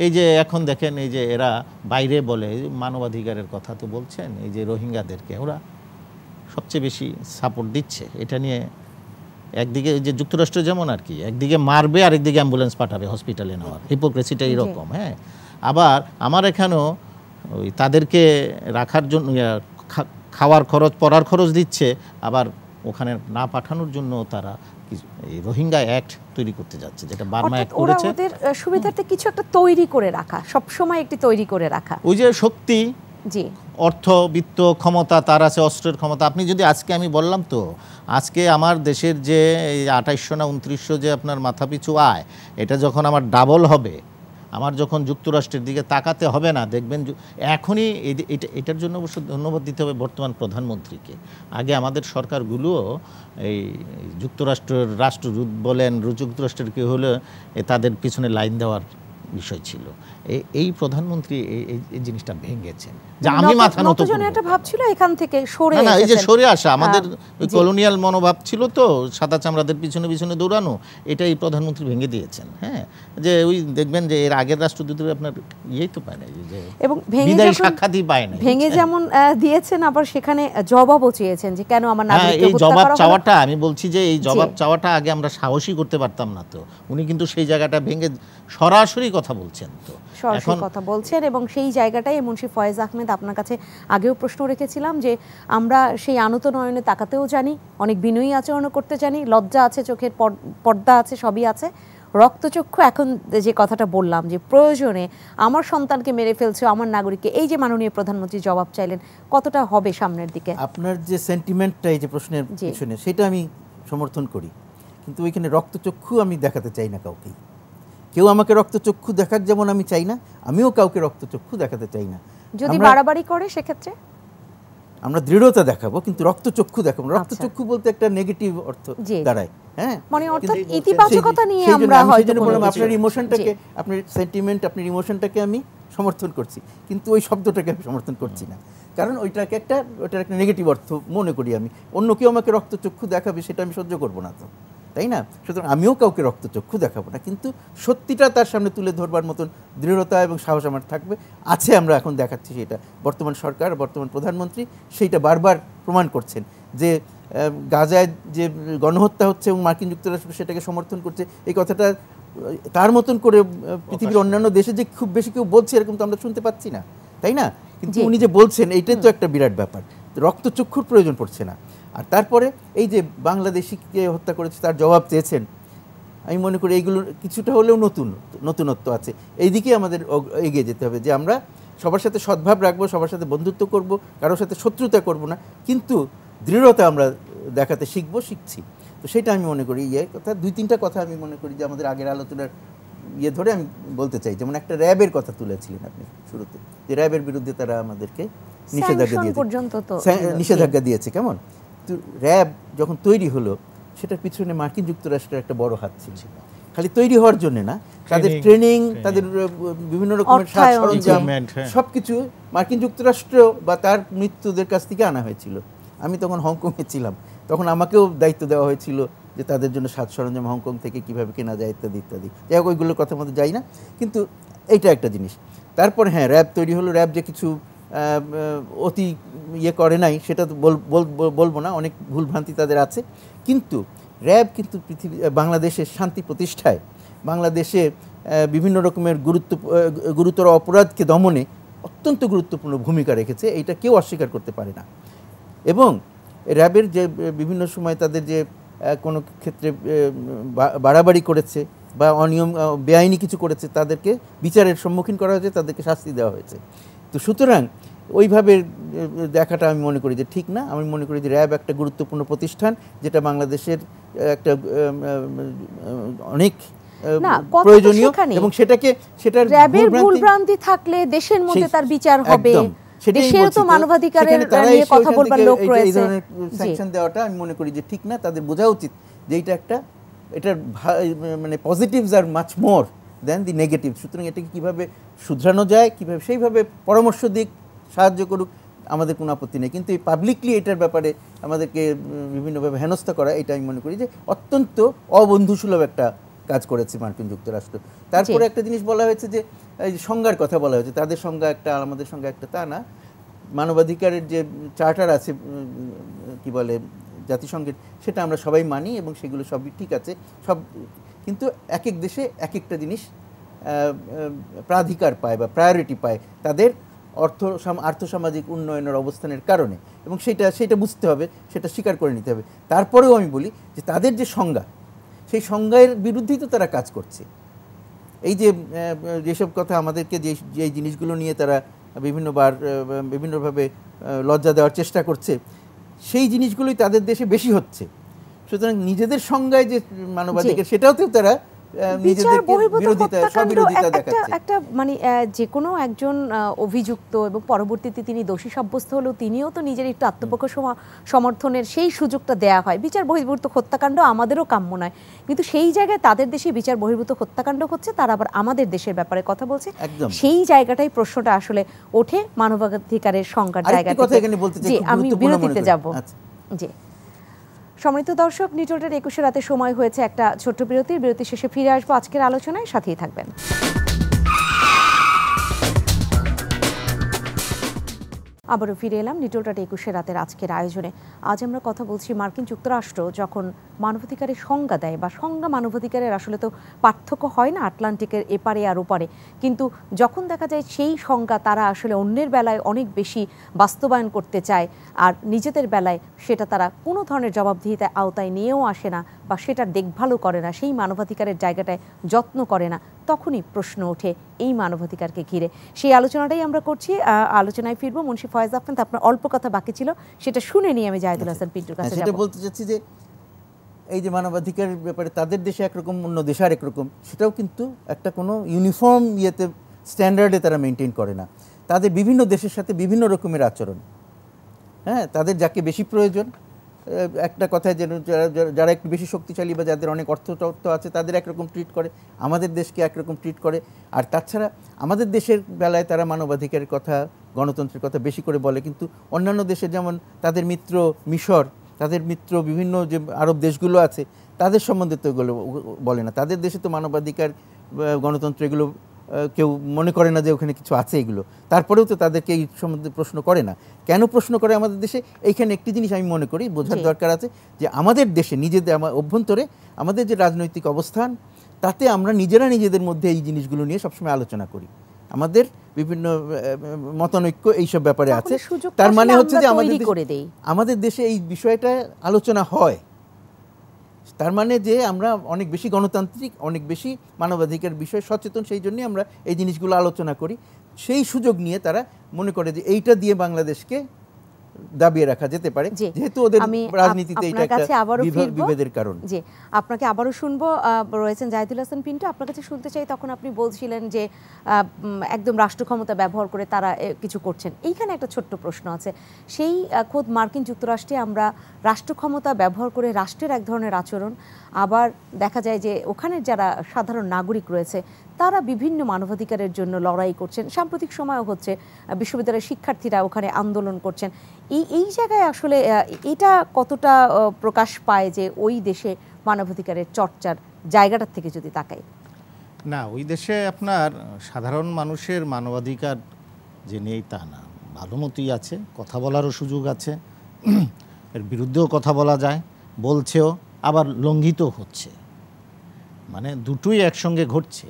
এই যে এখন দেখেন এই যে এরা বাইরে বলে মানবাধিকারের কথা তো বলছেন, এই যে রোহিঙ্গাদেরকে ওরা সবচেয়ে বেশি সাপোর্ট দিচ্ছে। এটা নিয়ে একদিকে যে যুক্তরাষ্ট্র যেমন আর কি, একদিকে মারবে আর একদিকে অ্যাম্বুলেন্স পাঠাবে হসপিটালে নেওয়ার, হিপোক্রেসিটা এরকম। হ্যাঁ, আবার আমার এখানেও ওই তাদেরকে রাখার জন্য খাওয়ার খরচ, পড়ার খরচ দিচ্ছে, আবার ওখানে না পাঠানোর জন্য তারা এই রোহিঙ্গা অ্যাক্ট তৈরি করতে যাচ্ছে, যেটা বার্মা অ্যাক্ট করেছে। ওদের সুবিধার্থে কিছু একটা তৈরি করে রাখা, সব সময় একটি তৈরি করে রাখা, ওই যে শক্তি, জি, অর্থ, বিত্ত, ক্ষমতা, তার আছে অস্ত্রের ক্ষমতা। আপনি যদি আজকে, আমি বললাম তো, আজকে আমার দেশের যে 2800 না 2900 যে আপনার মাথাপিছু আয়, এটা যখন আমার ডাবল হবে, আমার যখন যুক্তরাষ্ট্রের দিকে তাকাতে হবে না, দেখবেন এখনই এটার জন্য অবশ্য ধন্যবাদ দিতে হবে বর্তমান প্রধানমন্ত্রীকে। আগে আমাদের সরকারগুলোও এই যুক্তরাষ্ট্রের রাষ্ট্রদূত বলেন, যুক্তরাষ্ট্রের কেউ হলে তাদের পিছনে লাইন দেওয়ার বিষয় ছিল। এই প্রধানমন্ত্রী এই জিনিসটা ভেঙেছেন, যে আমি মাথা নত করব। একটা ভাব ছিল এখান থেকে সরে না, এই যে সরে আসা, আমাদের ওই কলোনিয়াল মনোভাব ছিল তো, সাদা চামড়াদের পিছনে পিছনে দৌড়ানো, এটাই প্রধানমন্ত্রী ভেঙে দিয়েছেন। হ্যাঁ, যে ওই দেখবেন যে এর আগের রাষ্ট্রদূতের আপনার ইয়েই তো পায় না, যে এবং বিদায়ী সাক্ষাৎই পায় না, ভেঙে যেমন দিয়েছেন, আবার সেখানে জবাবও চেয়েছেন যে কেন আমার নাগরিকদের হত্যা করা হলো। এই জবাব চাওয়াটা, আমি বলছি যে এই জবাব চাওয়াটা আগে আমরা সাহসী করতে পারতাম না, তো উনি কিন্তু সেই জায়গাটা ভেঙে সরাসরি কথা বলছেন, তো সরাসরি কথা বলছেন। এবং সেই জায়গাটাই মুন্সি ফয়েজ আহমেদ, আপনার কাছে আগেও প্রশ্ন রেখেছিলাম যে আমরা সেই আনত নয়নে তাকাতেও জানি, অনেক বিনয়ী আচরণও করতে জানি, লজ্জা আছে, চোখের পর্দা আছে, সবই আছে, রক্তচক্ষু। এখন যে কথাটা বললাম যে প্রয়োজনে আমার সন্তানকে মেরে ফেলছে আমার নাগরিককে, এই যে মাননীয় প্রধানমন্ত্রী জবাব চাইলেন, কতটা হবে সামনের দিকে? আপনার যে সেন্টিমেন্টটা এই যে প্রশ্নের পিছনে, সেটা আমি সমর্থন করি, কিন্তু ওইখানে রক্তচক্ষু আমি দেখাতে চাই না কাউকেই। কেউ আমাকে রক্তচক্ষু দেখাক যেমন আমি চাই না, আমিও কাউকে রক্তচক্ষু দেখাতে চাই না। যদি বাড়াবাড়ি করে সেক্ষেত্রে আমরা দৃঢ়তা দেখাবো, কিন্তু রক্তচক্ষু দেখাবো। রক্তচক্ষু বলতে একটা নেগেটিভ অর্থ দাঁড়ায়। হ্যাঁ, মানে অর্থাৎ ইতিবাচকতা নিয়ে আমরা হয়তো বললাম আপনার ইমোশনটাকে, আপনার সেন্টিমেন্ট, আপনার ইমোশনটাকে আমি সমর্থন করছি, কিন্তু ওই শব্দটাকে আমি সমর্থন করছি না, কারণ ওইটার একটা নেগেটিভ অর্থ মনে করি আমি। অন্য কেউ আমাকে রক্তচক্ষু দেখাবে, সেটা আমি সহ্য করবো না, তো তাই না? সুতরাং আমিও কাউকে রক্তচক্ষু দেখাবো না, কিন্তু সত্যিটা তার সামনে তুলে ধরবার মতন দৃঢ়তা এবং সাহস আমার থাকবে, আছে। আমরা এখন দেখাচ্ছি সেটা, বর্তমান সরকার, বর্তমান প্রধানমন্ত্রী সেইটা বারবার প্রমাণ করছেন যে গাজায় যে গণহত্যা হচ্ছে এবং মার্কিন যুক্তরাষ্ট্র সেটাকে সমর্থন করছে, এই কথাটা তার মতন করে পৃথিবীর অন্যান্য দেশে যে খুব বেশি কেউ বলছে এরকম তো আমরা শুনতে পাচ্ছি না, তাই না? কিন্তু উনি যে বলছেন এইটাই তো একটা বিরাট ব্যাপার, রক্তচক্ষুর প্রয়োজন পড়ছে না। আর তারপরে এই যে বাংলাদেশিকে হত্যা করেছে তার জবাব চেয়েছেন, আমি মনে করি এইগুলো কিছুটা হলেও নতুনত্ব আছে। এই দিকে আমাদের এগিয়ে যেতে হবে যে আমরা সবার সাথে সদ্ভাব রাখবো, সবার সাথে বন্ধুত্ব করব, কারোর সাথে শত্রুতা করব না, কিন্তু দৃঢ়তা আমরা দেখাতে শিখছি। তো সেটা আমি মনে করি কথা 2-3টা কথা আমি মনে করি যে আমাদের আগের আলোচনার ধরে আমি বলতে চাই। যেমন একটা র্যাবের কথা তুলেছিলেন আপনি শুরুতে, যে র্যাবের বিরুদ্ধে তারা আমাদেরকে নিষেধাজ্ঞা দিয়েছে। কেমন তো র্যাব যখন তৈরি হলো সেটার পিছনে মার্কিন যুক্তরাষ্ট্রের একটা বড় হাত ছিল। খালি তৈরি হওয়ার জন্য না, তাদের ট্রেনিং, তাদের বিভিন্ন রকমের সরঞ্জাম সবকিছু মার্কিন যুক্তরাষ্ট্র বা তার মিত্রদের কাছ থেকে আনা হয়েছিল। আমি তখন হংকংয়ে ছিলাম, তখন আমাকেও দায়িত্ব দেওয়া হয়েছিল যে তাদের জন্য সাজ সরঞ্জাম হংকং থেকে কীভাবে কেনা যায় ইত্যাদি ইত্যাদি। যাই হোক ওইগুলোর কথার মধ্যে যাই না, কিন্তু এইটা একটা জিনিস। তারপরে হ্যাঁ, র্যাব তৈরি হলো, র্যাব যে কিছু অতি করে নাই সেটা তো বলবো না, অনেক ভুলভ্রান্তি তাদের আছে, কিন্তু র্যাব কিন্তু বাংলাদেশের শান্তি প্রতিষ্ঠায়, বাংলাদেশে বিভিন্ন রকমের গুরুতর অপরাধকে দমনে অত্যন্ত গুরুত্বপূর্ণ ভূমিকা রেখেছে, এইটা কেউ অস্বীকার করতে পারে না। এবং র্যাবের যে বিভিন্ন সময় তাদের যে কোনো ক্ষেত্রে বাড়াবাড়ি করেছে বা বেআইনি কিছু করেছে, তাদেরকে বিচারের সম্মুখীন করা হয়েছে, তাদেরকে শাস্তি দেওয়া হয়েছে। তো সুতরাং ওইভাবে দেখাটা আমি মনে করি যে ঠিক না। আমি মনে করি যে র্যাব একটা গুরুত্বপূর্ণ প্রতিষ্ঠান, যেটা বাংলাদেশের একটা অনেক প্রয়োজনীয়, এবং সেটার ভুলভ্রান্তি থাকলে দেশের মধ্যে তার বিচার হবে। দেশের তো মানবাধিকারের নিয়ে কথা বলবার লোক রয়েছে, এই ধরনের স্যাংশন দেওয়াটা আমি মনে করি যে ঠিক না। তাদের বোঝা উচিত যে এটার মানে positives are much more than the negative. সুতরাং এটাকে কীভাবে শুধরানো যায়, কীভাবে সেইভাবে পরামর্শ দিক, সাহায্য করুক, আমাদের কোনো আপত্তি নেই। কিন্তু এই পাবলিকলি এটার ব্যাপারে আমাদেরকে বিভিন্নভাবে হেনস্থা করা, এটা আমি মনে করি যে অত্যন্ত অবন্ধুসুলভ একটা কাজ করেছে মার্কিন যুক্তরাষ্ট্র। তারপরে একটা জিনিস বলা হয়েছে যে এই সংজ্ঞার কথা বলা হয়েছে, তাদের সংজ্ঞা একটা আমাদের সংজ্ঞা একটা, তা না। মানবাধিকারের যে চার্টার আছে কি বলে জাতিসংঘের, সেটা আমরা সবাই মানি এবং সেগুলো সবই ঠিক আছে সব, কিন্তু এক এক দেশে এক একটা জিনিস প্রাধিকার পায় বা প্রায়োরিটি পায় তাদের আর্থসামাজিক উন্নয়নের অবস্থানের কারণে, এবং সেটা বুঝতে হবে, সেটা স্বীকার করে নিতে হবে। তারপরেও আমি বলি যে তাদের যে সংজ্ঞা, সেই সংজ্ঞার বিরুদ্ধেই তো তারা কাজ করছে। এই যেসব কথা আমাদেরকে যে জিনিসগুলো নিয়ে তারা বিভিন্নভাবে লজ্জা দেওয়ার চেষ্টা করছে, সেই জিনিসগুলোই তাদের দেশে বেশি হচ্ছে। সুতরাং নিজেদের সংজ্ঞায় যে মানবাধিকার, সেটাতেও তারা একটা মানে যে কোনো একজন অভিযুক্ত এবং পরবর্তীতে তিনি দোষী সাব্যস্ত হলেও তিনিও তো নিজের একটু আত্মপক্ষ সমর্থনের সেই সুযোগটা দেয়া হয়। বিচার বহির্ভূত হত্যাকাণ্ড আমাদেরও কাম্য নয়, কিন্তু সেই জায়গায় তাদের দেশে বিচার বহির্ভূত হত্যাকাণ্ড হচ্ছে, তারা আবার আমাদের দেশের ব্যাপারে কথা বলছে। সেই জায়গাটাই প্রশ্নটা আসলে ওঠে মানবাধিকারের সংজ্ঞার জায়গা থেকে। আমি বিরতিতে যাব। জি সম্মানিত দর্শক, নিউজটার 21 রাতে সময় হয়েছে একটা ছোট্ট বিরতি শেষে ফিরে আসবো আজকের আলোচনায়, সাথেই থাকবেন। আবারও ফিরে এলাম নিউজটার 21 রাতের আজকের আয়োজনে। আজ আমরা কথা বলছি মার্কিন যুক্তরাষ্ট্র যখন মানবাধিকারের সংজ্ঞা দেয়, বা সংজ্ঞা মানবাধিকারের আসলে তো পার্থক্য হয় না আটলান্টিকের এপারে আর ওপারে, কিন্তু যখন দেখা যায় সেই সংজ্ঞা তারা আসলে অন্যের বেলায় অনেক বেশি বাস্তবায়ন করতে চায়, আর নিজেদের বেলায় সেটা তারা কোনো ধরনের জবাবদিহিতায় আওতায় নিয়েও আসে না, বা সেটার দেখভালও করে না, সেই মানবাধিকারের জায়গাটায় যত্ন করে না, তখনই প্রশ্ন ওঠে এই মানবাধিকারকে ঘিরে। সেই আলোচনাটাই আমরা করছি। আলোচনায় ফিরবো। মুন্সি ফয়েজ আহমেদ, আপনার অল্প কথা বাকি ছিল, সেটা শুনে নিয়ে আমি জাহিদুল হাসান পিন্টুর কাছে যাব। বলতে চাচ্ছি যে এই যে মানবাধিকারের ব্যাপারে তাদের দেশে একরকম, অন্য দেশে আরেক রকম, সেটাও কিন্তু একটা কোনো ইউনিফর্ম স্ট্যান্ডার্ডে তারা মেনটেন করে না। তাদের বিভিন্ন দেশের সাথে বিভিন্ন রকমের আচরণ, হ্যাঁ, তাদের যাকে বেশি প্রয়োজন, একটা কথায় যেন যারা একটু বেশি শক্তিশালী বা যাদের অনেক অর্থতত্ত্ব আছে তাদের একরকম ট্রিট করে, আমাদের দেশকে একরকম ট্রিট করে। আর তাছাড়া আমাদের দেশের বেলায় তারা মানবাধিকারের কথা, গণতন্ত্রের কথা বেশি করে বলে, কিন্তু অন্যান্য দেশে যেমন তাদের মিত্র মিশর, তাদের মিত্র বিভিন্ন যে আরব দেশগুলো আছে, তাদের সম্বন্ধে তো এগুলো বলে না। তাদের দেশে তো মানবাধিকার, গণতন্ত্র এগুলো কেউ মনে করে না যে ওখানে কিছু আছে এগুলো, তারপরেও তো তাদেরকে এই সম্বন্ধে প্রশ্ন করে না। কেন প্রশ্ন করে আমাদের দেশে? এইখানে একটি জিনিস আমি মনে করি বোঝার দরকার আছে, যে আমাদের দেশে নিজেদের অভ্যন্তরে আমাদের যে রাজনৈতিক অবস্থান, তাতে আমরা নিজেরা নিজেদের মধ্যে এই জিনিসগুলো নিয়ে সবসময় আলোচনা করি, আমাদের বিভিন্ন মতানৈক্য এইসব ব্যাপারে আছে। তার মানে হচ্ছে যে আমাদের দেশে এই বিষয়টা আলোচনা হয়, তার মানে যে আমরা অনেক বেশি গণতান্ত্রিক, অনেক বেশি মানবাধিকার বিষয়ে সচেতন, সেই জন্যই আমরা এই জিনিসগুলো আলোচনা করি। সেই সুযোগ নিয়ে তারা মনে করে যে এইটা দিয়ে বাংলাদেশকে দাবিয়ে রাখা যেতে পারে, যেহেতু ওদের রাজনীতিতে এটা একটা বিভেদের কারণ। জি, আপনাকে আবারও শুনবো। রয়েছেন জাহিদুল হাসান পিন্টু, আপনার কাছে শুনতে চাই। তখন আপনি বলছিলেন যে একদম রাষ্ট্র ক্ষমতা ব্যবহার করে তারা কিছু করছেন। এইখানে একটা ছোট্ট প্রশ্ন আছে। সেই খোদ মার্কিন যুক্তরাষ্ট্রে আমরা রাষ্ট্র ক্ষমতা ব্যবহার করে রাষ্ট্রের এক ধরনের আচরণ, আবার দেখা যায় যে ওখানের যারা সাধারণ নাগরিক রয়েছে তারা বিভিন্ন মানবাধিকারের জন্য লড়াই করছেন। সাম্প্রতিক সময়ও হচ্ছে, বিশ্ববিদ্যালয়ের শিক্ষার্থীরা ওখানে আন্দোলন করছেন। এই জায়গায় আসলে এটা কতটা প্রকাশ পায় যে ওই দেশে মানবাধিকারের চর্চার জায়গাটার থেকে যদি তাকাই? না, ওই দেশে আপনার সাধারণ মানুষের মানবাধিকার যে নেই তা না, ভালো মতোই আছে, কথা বলারও সুযোগ আছে, এর বিরুদ্ধেও কথা বলা যায়, বলছেও, আবার লঙ্ঘিত হচ্ছে, মানে দুটোই একসঙ্গে ঘটছে।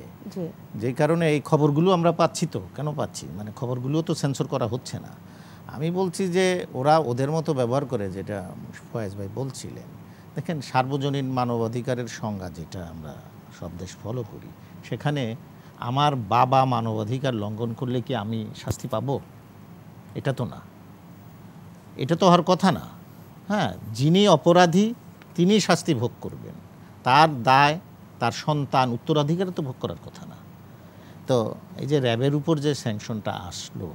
যে কারণে এই খবরগুলো আমরা পাচ্ছি। তো কেন পাচ্ছি, মানে খবরগুলো তো সেন্সর করা হচ্ছে না। আমি বলছি যে ওরা ওদের মতো ব্যবহার করে, যেটা ফয়েজ ভাই বলছিলেন। দেখেন, সার্বজনীন মানবাধিকারের সংজ্ঞা যেটা আমরা সব দেশ ফলো করি, সেখানে আমার বাবা মানবাধিকার লঙ্ঘন করলে কি আমি শাস্তি পাবো? এটা তো না, এটা তো হওয়ার কথা না। হ্যাঁ, যিনি অপরাধী তিনি শাস্তি ভোগ করবেন, তার দায় তার সন্তান উত্তরাধিকারে তো ভোগ করার কথা না। তো এই যে র্যাবের উপর যে স্যাংশনটা আসলো,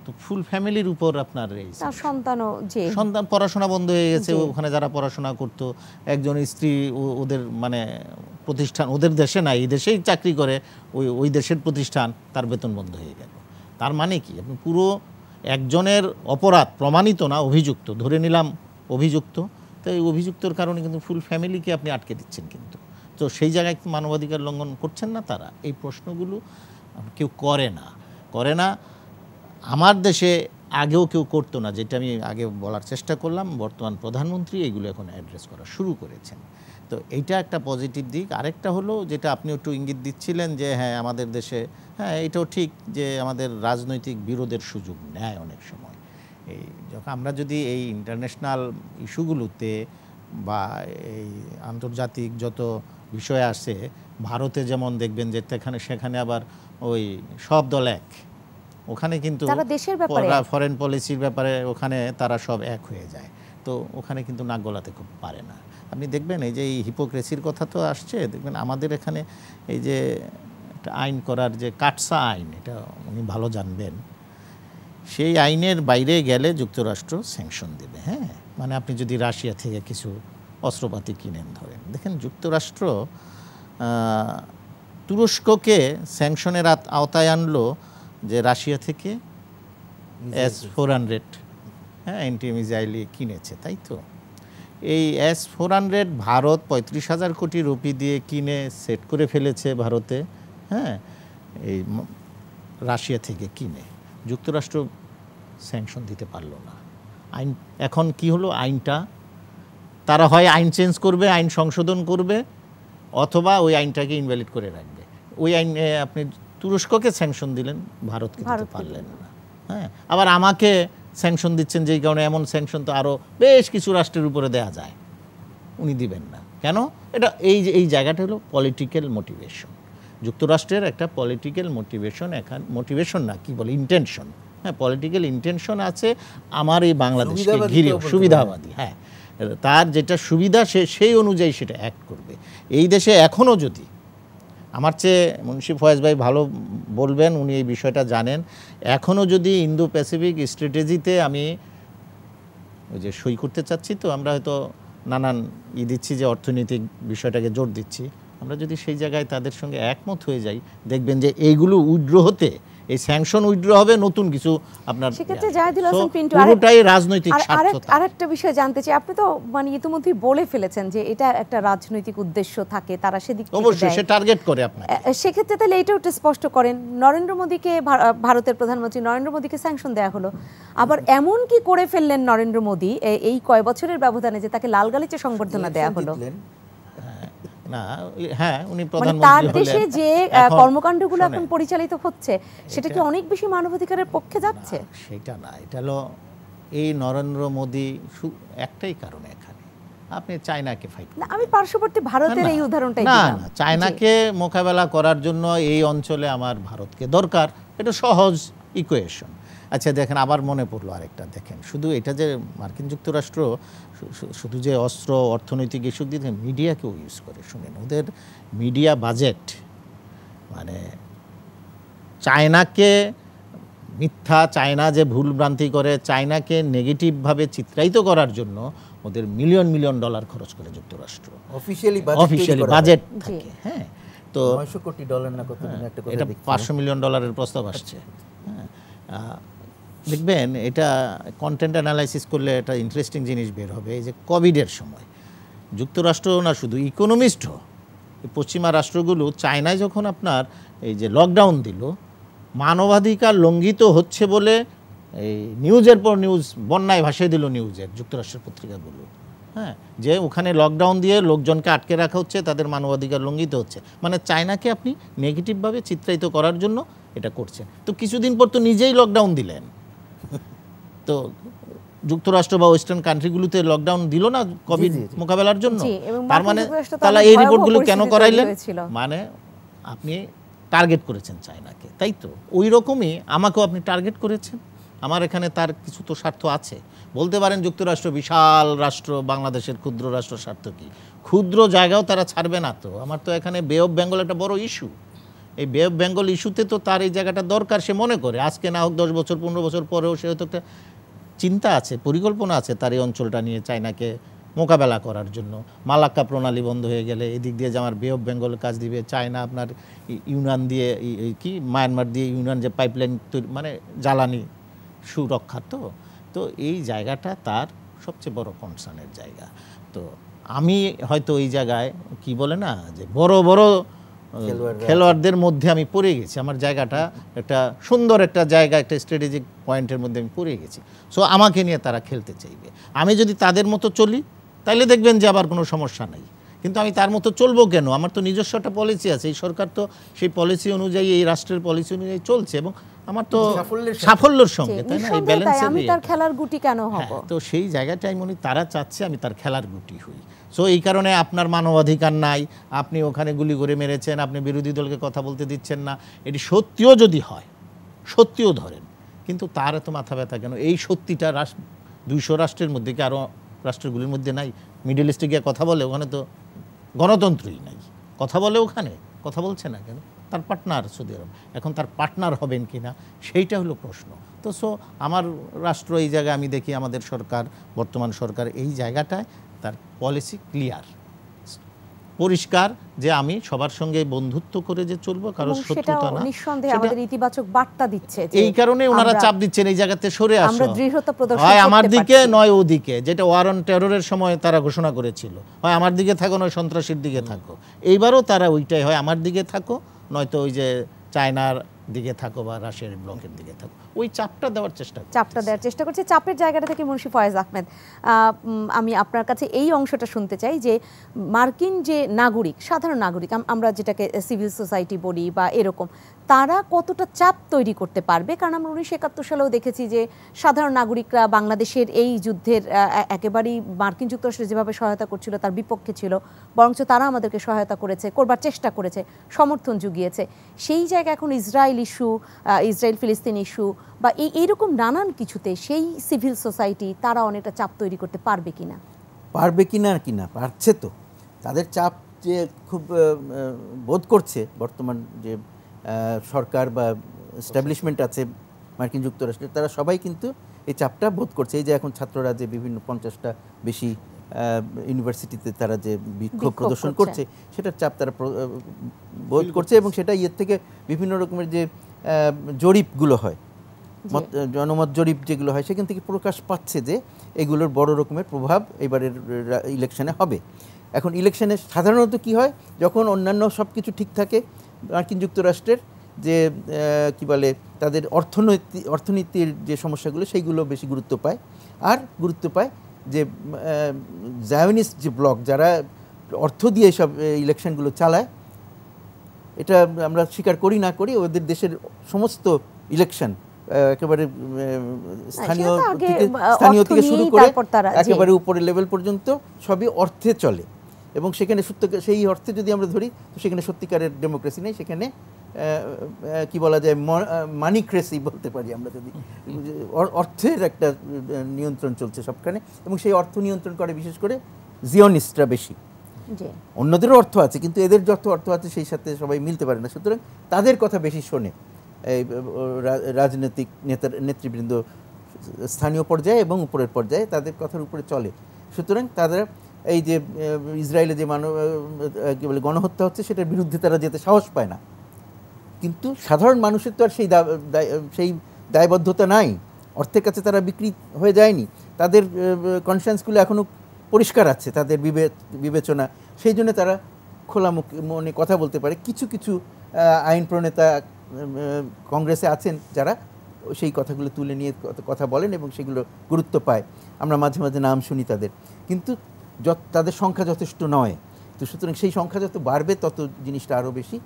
তো ফুল ফ্যামিলির উপর আপনার এই সন্তান পড়াশোনা বন্ধ হয়ে গেছে। ওখানে যারা পড়াশোনা করতো, একজন স্ত্রী ওদের মানে প্রতিষ্ঠান, ওদের দেশে না, এই দেশেই চাকরি করে, ওই দেশের প্রতিষ্ঠান, তার বেতন বন্ধ হয়ে গেল। তার মানে কি, আপনি পুরো একজনের অপরাধ প্রমাণিত না, অভিযুক্ত, ধরে নিলাম অভিযুক্ত, তো এই অভিযুক্তর কারণে কিন্তু ফুল ফ্যামিলিকে আপনি আটকে দিচ্ছেন। কিন্তু তো সেই জায়গায় মানবাধিকার লঙ্ঘন করছেন না তারা? এই প্রশ্নগুলো কেউ করে না। আমার দেশে আগেও কেউ করতো না, যেটা আমি আগে বলার চেষ্টা করলাম। বর্তমান প্রধানমন্ত্রী এগুলো এখন অ্যাড্রেস করা শুরু করেছেন। তো এইটা একটা পজিটিভ দিক। আরেকটা হলো, যেটা আপনি একটু ইঙ্গিত দিচ্ছিলেন যে হ্যাঁ আমাদের দেশে, হ্যাঁ এটাও ঠিক যে আমাদের রাজনৈতিক বিরোধের সুযোগ নেয় অনেক সময়। এই যখন আমরা যদি এই ইন্টারন্যাশনাল ইস্যুগুলোতে বা এই আন্তর্জাতিক যত বিষয় আসে, ভারতে যেমন দেখবেন যে সেখানে আবার ওই সব দল এক, ওখানে কিন্তু ফরেন পলিসির ব্যাপারে ওখানে তারা সব এক হয়ে যায়। তো ওখানে কিন্তু নাক গলাতে খুব পারে না। আপনি দেখবেন এই যে এই হিপোক্রেসির কথা তো আসছে, দেখবেন আমাদের এখানে এই যে একটা আইন করার যে কাটসা আইন, এটা উনি ভালো জানবেন, সেই আইনের বাইরে গেলে যুক্তরাষ্ট্র স্যাংশন দেবে। হ্যাঁ, মানে আপনি যদি রাশিয়া থেকে কিছু অস্ত্রপাতি কিনেন ধরেন, দেখেন যুক্তরাষ্ট্র তুরস্ককে স্যাংশনের আওতায় আনলো যে রাশিয়া থেকে S-400 হ্যাঁ অ্যান্টি মিসাইল কিনেছে, তাই তো? এই S-400 ভারত 35,000 কোটি রুপি দিয়ে কিনে সেট করে ফেলেছে ভারতে। হ্যাঁ, এই রাশিয়া থেকে কিনে যুক্তরাষ্ট্র স্যাংশন দিতে পারলো না। আইন এখন কি হলো, আইনটা তারা হয় আইন চেঞ্জ করবে, আইন সংশোধন করবে, অথবা ওই আইনটাকে ইনভ্যালিড করে রাখবে। ওই আইনে আপনি তুরস্ককে স্যাংশন দিলেন, ভারতকে দিতে পারলেন না। হ্যাঁ, আবার আমাকে স্যাংশন দিচ্ছেন, যেই কারণে এমন স্যাংশন তো আরও বেশ কিছু রাষ্ট্রের উপরে দেয়া যায়, উনি দিবেন না কেন? এটা এই জায়গাটা হলো পলিটিক্যাল মোটিভেশন। যুক্তরাষ্ট্রের একটা পলিটিক্যাল মোটিভেশন, মোটিভেশন না, কি বলে, ইন্টেনশন। হ্যাঁ, পলিটিক্যাল ইন্টেনশন আছে আমার এই বাংলাদেশকে ঘিরে, সুবিধাবাদী। হ্যাঁ, তার যেটা সুবিধা সেই অনুযায়ী সেটা অ্যাক্ট করবে। এই দেশে এখনও যদি, আমার চেয়ে মুন্সি ফয়েজ ভাই ভালো বলবেন, উনি এই বিষয়টা জানেন, এখনও যদি ইন্দো প্যাসিফিক স্ট্র্যাটেজিতে আমি ওই যে সই করতে চাচ্ছি, তো আমরা হয়তো নানান দিচ্ছি যে অর্থনৈতিক বিষয়টাকে জোর দিচ্ছি, আমরা যদি সেই জায়গায় তাদের সঙ্গে একমত হয়ে যাই, দেখবেন যে এইগুলো উইথড্র হতে, এই স্যাংশন উইথড্র হবে, নতুন কিছু আপনার সেক্ষেত্রে জাহিদুল হাসান পিন্টু পুরোটাই রাজনৈতিক স্বার্থতা। আরেকটা বিষয় জানতে চাই, আপনি তো মানে ইতিমধ্যেই বলে ফেলেছেন যে এটা একটা রাজনৈতিক উদ্দেশ্য থাকে, তারা সেদিক থেকে অবশ্যই সে টার্গেট করে আপনাকে। সেক্ষেত্রে তাহলে এটাও একটু স্পষ্ট করেন, নরেন্দ্র মোদীকে, ভারতের প্রধানমন্ত্রী নরেন্দ্র মোদীকে স্যাংশন দেওয়া হলো, আবার এমন কি করে ফেললেন নরেন্দ্র মোদী এই কয় বছরের ব্যবধানে যে তাকে লাল গালিচে সংবর্ধনা দেওয়া হলো? না, হ্যাঁ উনি মানে প্রধানমন্ত্রী তার হলেন। দেশে যে এখন কর্মকাণ্ডগুলো এখন শোনেন, পরিচালিত হচ্ছে সেটা কি অনেক বেশি মানবাধিকারের পক্ষে যাচ্ছে? সেটা না, এটা হলো এই নরেন্দ্র মোদী একটাই কারণে এখানে আপনি চায়নাকে ফাইট না, আমি পার্শ্ববর্তী ভারতের এই উদাহরণটাই না দিলাম। না, চায়নাকে মোকাবেলা করার জন্য এই অঞ্চলে আমার ভারতকে দরকার, এটা সহজ ইকুয়েশন। আচ্ছা দেখেন, আবার মনে পড়লো আরেকটা, দেখেন শুধু এটা যে মার্কিন যুক্তরাষ্ট্র শুধু যে অস্ত্র অর্থনৈতিক ইস্যু দিয়ে মিডিয়াকেও ইউজ করে, শুনেন ওদের মিডিয়া বাজেট মানে চায়নাকে মিথ্যা, চায়না যে ভুল ভ্রান্তি করে, চায়নাকে নেগেটিভভাবে চিত্রায়িত করার জন্য ওদের মিলিয়ন মিলিয়ন ডলার খরচ করে যুক্তরাষ্ট্র, অফিসিয়ালি বাজেট থাকে। হ্যাঁ, তো $900 কোটি না কত একটা কথা এটা দেখছি। $500 মিলিয়ন প্রস্তাব আসছে। হ্যাঁ, দেখবেন এটা কন্টেন্ট অ্যানালাইসিস করলে এটা ইন্টারেস্টিং জিনিস বের হবে। এই যে কোভিডের সময় যুক্তরাষ্ট্র না শুধু ইকোনমিস্টও, পশ্চিমা রাষ্ট্রগুলো চায়নায় যখন আপনার এই যে লকডাউন দিল, মানবাধিকার লঙ্ঘিত হচ্ছে বলে এই নিউজের পর নিউজ বন্যায় ভাসিয়ে দিল নিউজের যুক্তরাষ্ট্রের পত্রিকাগুলো। হ্যাঁ, যে ওখানে লকডাউন দিয়ে লোকজনকে আটকে রাখা হচ্ছে, তাদের মানবাধিকার লঙ্ঘিত হচ্ছে, মানে চায়নাকে আপনি নেগেটিভভাবে চিত্রায়িত করার জন্য এটা করছেন। তো কিছুদিন পর তো নিজেই লকডাউন দিলেন, তো যুক্তরাষ্ট্র বা ওয়েস্টার্ন কান্ট্রিগুলোতে লকডাউন দিল না কোভিড মোকাবেলার জন্য। তার মানে তারা এই রিপোর্টগুলো কেন করাইলেন? মানে আপনি টার্গেট করেছেন চায়নাকে, তাই তো? ওই রকমই আমাকেও আপনি টার্গেট করেছেন। আমার এখানে তার কিছু তো স্বার্থ আছে। বলতে পারেন যুক্তরাষ্ট্র বিশাল রাষ্ট্র, বাংলাদেশের ক্ষুদ্র রাষ্ট্র, স্বার্থ কি? ক্ষুদ্র জায়গাও তারা ছাড়বে না তো। আমার তো এখানে বে অফ বেঙ্গল একটা বড় ইস্যু, এই বে অফ বেঙ্গল ইস্যুতে তো তার এই জায়গাটা দরকার। সে মনে করে আজকে না হোক 10 বছর 15 বছর পরেও সে হয়তো একটা চিন্তা আছে, পরিকল্পনা আছে তার এই অঞ্চলটা নিয়ে চায়নাকে মোকাবেলা করার জন্য। মালাক্কা প্রণালী বন্ধ হয়ে গেলে এদিক দিয়ে যে আমার বে অফ বেঙ্গল কাজ দিবে, চায়না আপনার ইউনান দিয়ে কি মায়ানমার দিয়ে ইউনান যে পাইপলাইন মানে জ্বালানি সুরক্ষা, তো এই জায়গাটা তার সবচেয়ে বড় কনসার্নের জায়গা। তো আমি হয়তো এই জায়গায় কি বলে না যে বড় বড় খেলোয়াড়দের মধ্যে আমি পড়ে গেছি, আমার জায়গাটা একটা সুন্দর একটা জায়গা, একটা স্ট্র্যাটেজিক পয়েন্টের মধ্যে আমি পড়ে গেছি। সো আমাকে নিয়ে তারা খেলতে চাইবে। আমি যদি তাদের মতো চলি তাইলে দেখবেন যে আবার কোনো সমস্যা নাই, কিন্তু আমি তার মতো চলবো কেন? আমার তো নিজস্ব একটা পলিসি আছে, এই সরকার তো সেই পলিসি অনুযায়ী, এই রাষ্ট্রের পলিসি অনুযায়ী চলছে এবং আমার তো সাফল্যের সঙ্গে, তাই না? এই ব্যালেন্সে আমি তার খেলার গুটি কেন হব? তো সেই জায়গাটাই মনে তারা চাচ্ছে আমি তার খেলার গুটি হই। সো এই কারণে আপনার মানবাধিকার নাই, আপনি ওখানে গুলি করে মেরেছেন, আপনি বিরোধী দলকে কথা বলতে দিচ্ছেন না, এটি সত্যিও যদি হয়, সত্যিও ধরেন, কিন্তু তার এত মাথা ব্যথা কেন? এই সত্যিটা 200 রাষ্ট্রের মধ্যে কি আরও রাষ্ট্রগুলির মধ্যে নাই? মিডল ইস্টে গিয়ে কথা বলে, ওখানে তো গণতন্ত্রই নাই, কথা বলে, ওখানে কথা বলছে না কেন? তার পার্টনার সৌদি আরব, এখন তার পার্টনার হবেন কি না সেইটা হলো প্রশ্ন। তো সো আমার রাষ্ট্র এই জায়গায় আমি দেখি আমাদের সরকার, বর্তমান সরকার এই জায়গাটায় তার পলিসি ক্লিয়ার, পরিষ্কার, যে আমি সবার সঙ্গে বন্ধুত্ব করে যে চলবো, কারণ শত্রুতা না। নিঃসন্দেহে আমাদের ইতিবাচক বার্তা দিচ্ছে, এই কারণে ওনারা চাপ দিচ্ছেন এই জায়গাতে সরে আসো, আমরা দৃঢ়তা প্রদর্শন হয় করতে আমার দিকে পারছি। নয় ওদিকে, যেটা ওয়ার অন টেররের সময় তারা ঘোষণা করেছিল, হয় আমার দিকে থাকো নয় সন্ত্রাসীর দিকে থাকো। এইবারও তারা ওইটাই, হয় আমার দিকে থাকো নয়তো ওই যে চায়নার দিকে থাকো বা রাশিয়ার ব্লকের দিকে থাকো, ওই চাপটা দেওয়ার চেষ্টা করছে। চাপের জায়গাটা থেকে মুন্সি ফয়েজ আহমেদ, আমি আপনার কাছে এই অংশটা শুনতে চাই যে মার্কিন যে নাগরিক, সাধারণ নাগরিক, আমরা যেটাকে সিভিল সোসাইটি বলি বা এরকম, তারা কতটা চাপ তৈরি করতে পারবে? কারণ আমরা 1971 সালেও দেখেছি যে সাধারণ নাগরিকরা বাংলাদেশের এই যুদ্ধের একেবারেই মার্কিন যুক্তরাষ্ট্র যেভাবে সহায়তা করছিল তার বিপক্ষে ছিল, বরঞ্চ তারা আমাদেরকে সহায়তা করেছে, করবার চেষ্টা করেছে, সমর্থন জুগিয়েছে। সেই জায়গায় এখন ইসরায়েল ইস্যু, ইসরায়েল ফিলিস্তিন ইস্যু বা এইরকম নানান কিছুতে সেই সিভিল সোসাইটি তারা অনেকটা চাপ তৈরি করতে পারবে কিনা? কিনা পারছে তো। তাদের চাপ যে খুব বোধ করছে বর্তমান যে সরকার বা এস্টাবলিশমেন্ট আছে মার্কিন যুক্তরাষ্ট্রে, তারা সবাই কিন্তু এই চাপটা বোধ করছে। এই যে এখন ছাত্ররা যে বিভিন্ন 50টা বেশি ইউনিভার্সিটিতে তারা যে বিক্ষোভ প্রদর্শন করছে, সেটার চাপ তারা বোধ করছে এবং সেটা ইয়ের থেকে বিভিন্ন রকমের যে জরিপগুলো হয়, জনমত জরিপ যেগুলো হয়, সেখান থেকে প্রকাশ পাচ্ছে যে এগুলোর বড় রকমের প্রভাব এবারের ইলেকশনে হবে। এখন ইলেকশনে সাধারণত কি হয়, যখন অন্যান্য সব কিছু ঠিক থাকে, মার্কিন যুক্তরাষ্ট্রের যে কি বলে তাদের অর্থনীতির যে সমস্যাগুলো সেইগুলো বেশি গুরুত্ব পায়। আর গুরুত্ব পায় যে জায়োনিস্ট যে ব্লক, যারা অর্থ দিয়ে সব ইলেকশনগুলো চালায়, এটা আমরা স্বীকার করি না করি, ওদের দেশের সমস্ত ইলেকশন একেবারে স্থানীয় থেকে শুরু করে একেবারে উপরের লেভেল পর্যন্ত সবই অর্থে চলে। এবং সেখানে সেই অর্থে যদি আমরা ধরি তো সেখানে সত্যিকারের ডেমোক্রেসি নেই, সেখানে কি বলা যায় মানিক্রেসি বলতে পারি আমরা, যদি অর্থের একটা নিয়ন্ত্রণ চলছে সবখানে, এবং সেই অর্থ নিয়ন্ত্রণ করে বিশেষ করে জিওনিস্টরা বেশি। অন্যদেরও অর্থ আছে কিন্তু এদের যত অর্থ আছে সেই সাথে সবাই মিলতে পারে না, সুতরাং তাদের কথা বেশি শোনে এই রাজনৈতিক নেতৃবৃন্দ স্থানীয় পর্যায়ে এবং উপরের পর্যায়ে, তাদের কথার উপরে চলে। সুতরাং তাদের এই যে ইসরায়েলে যে কি বলে গণহত্যা হচ্ছে সেটার বিরুদ্ধে তারা যেতে সাহস পায় না, কিন্তু সাধারণ মানুষের তো আর সেই দায়বদ্ধতা নাই, অর্থের কাছে তারা বিক্রি হয়ে যায়নি, তাদের কনসিয়েন্সগুলো এখনও পরিষ্কার আছে, তাদের বিবেচনা, সেই জন্য তারা খোলা মনে কথা বলতে পারে। কিছু কিছু আইন প্রণেতা কংগ্রেসে আছেন যারা সেই কথাগুলো তুলে নিয়ে কথা বলেন এবং সেগুলো গুরুত্ব পায়, আমরা মাঝে মাঝে নাম শুনি তাদের, কিন্তু তাদের সংখ্যা যথেষ্ট নয়। তো সুতরাং সেই সংখ্যা যত বাড়বে তত জিনিসটা আরও বেশি,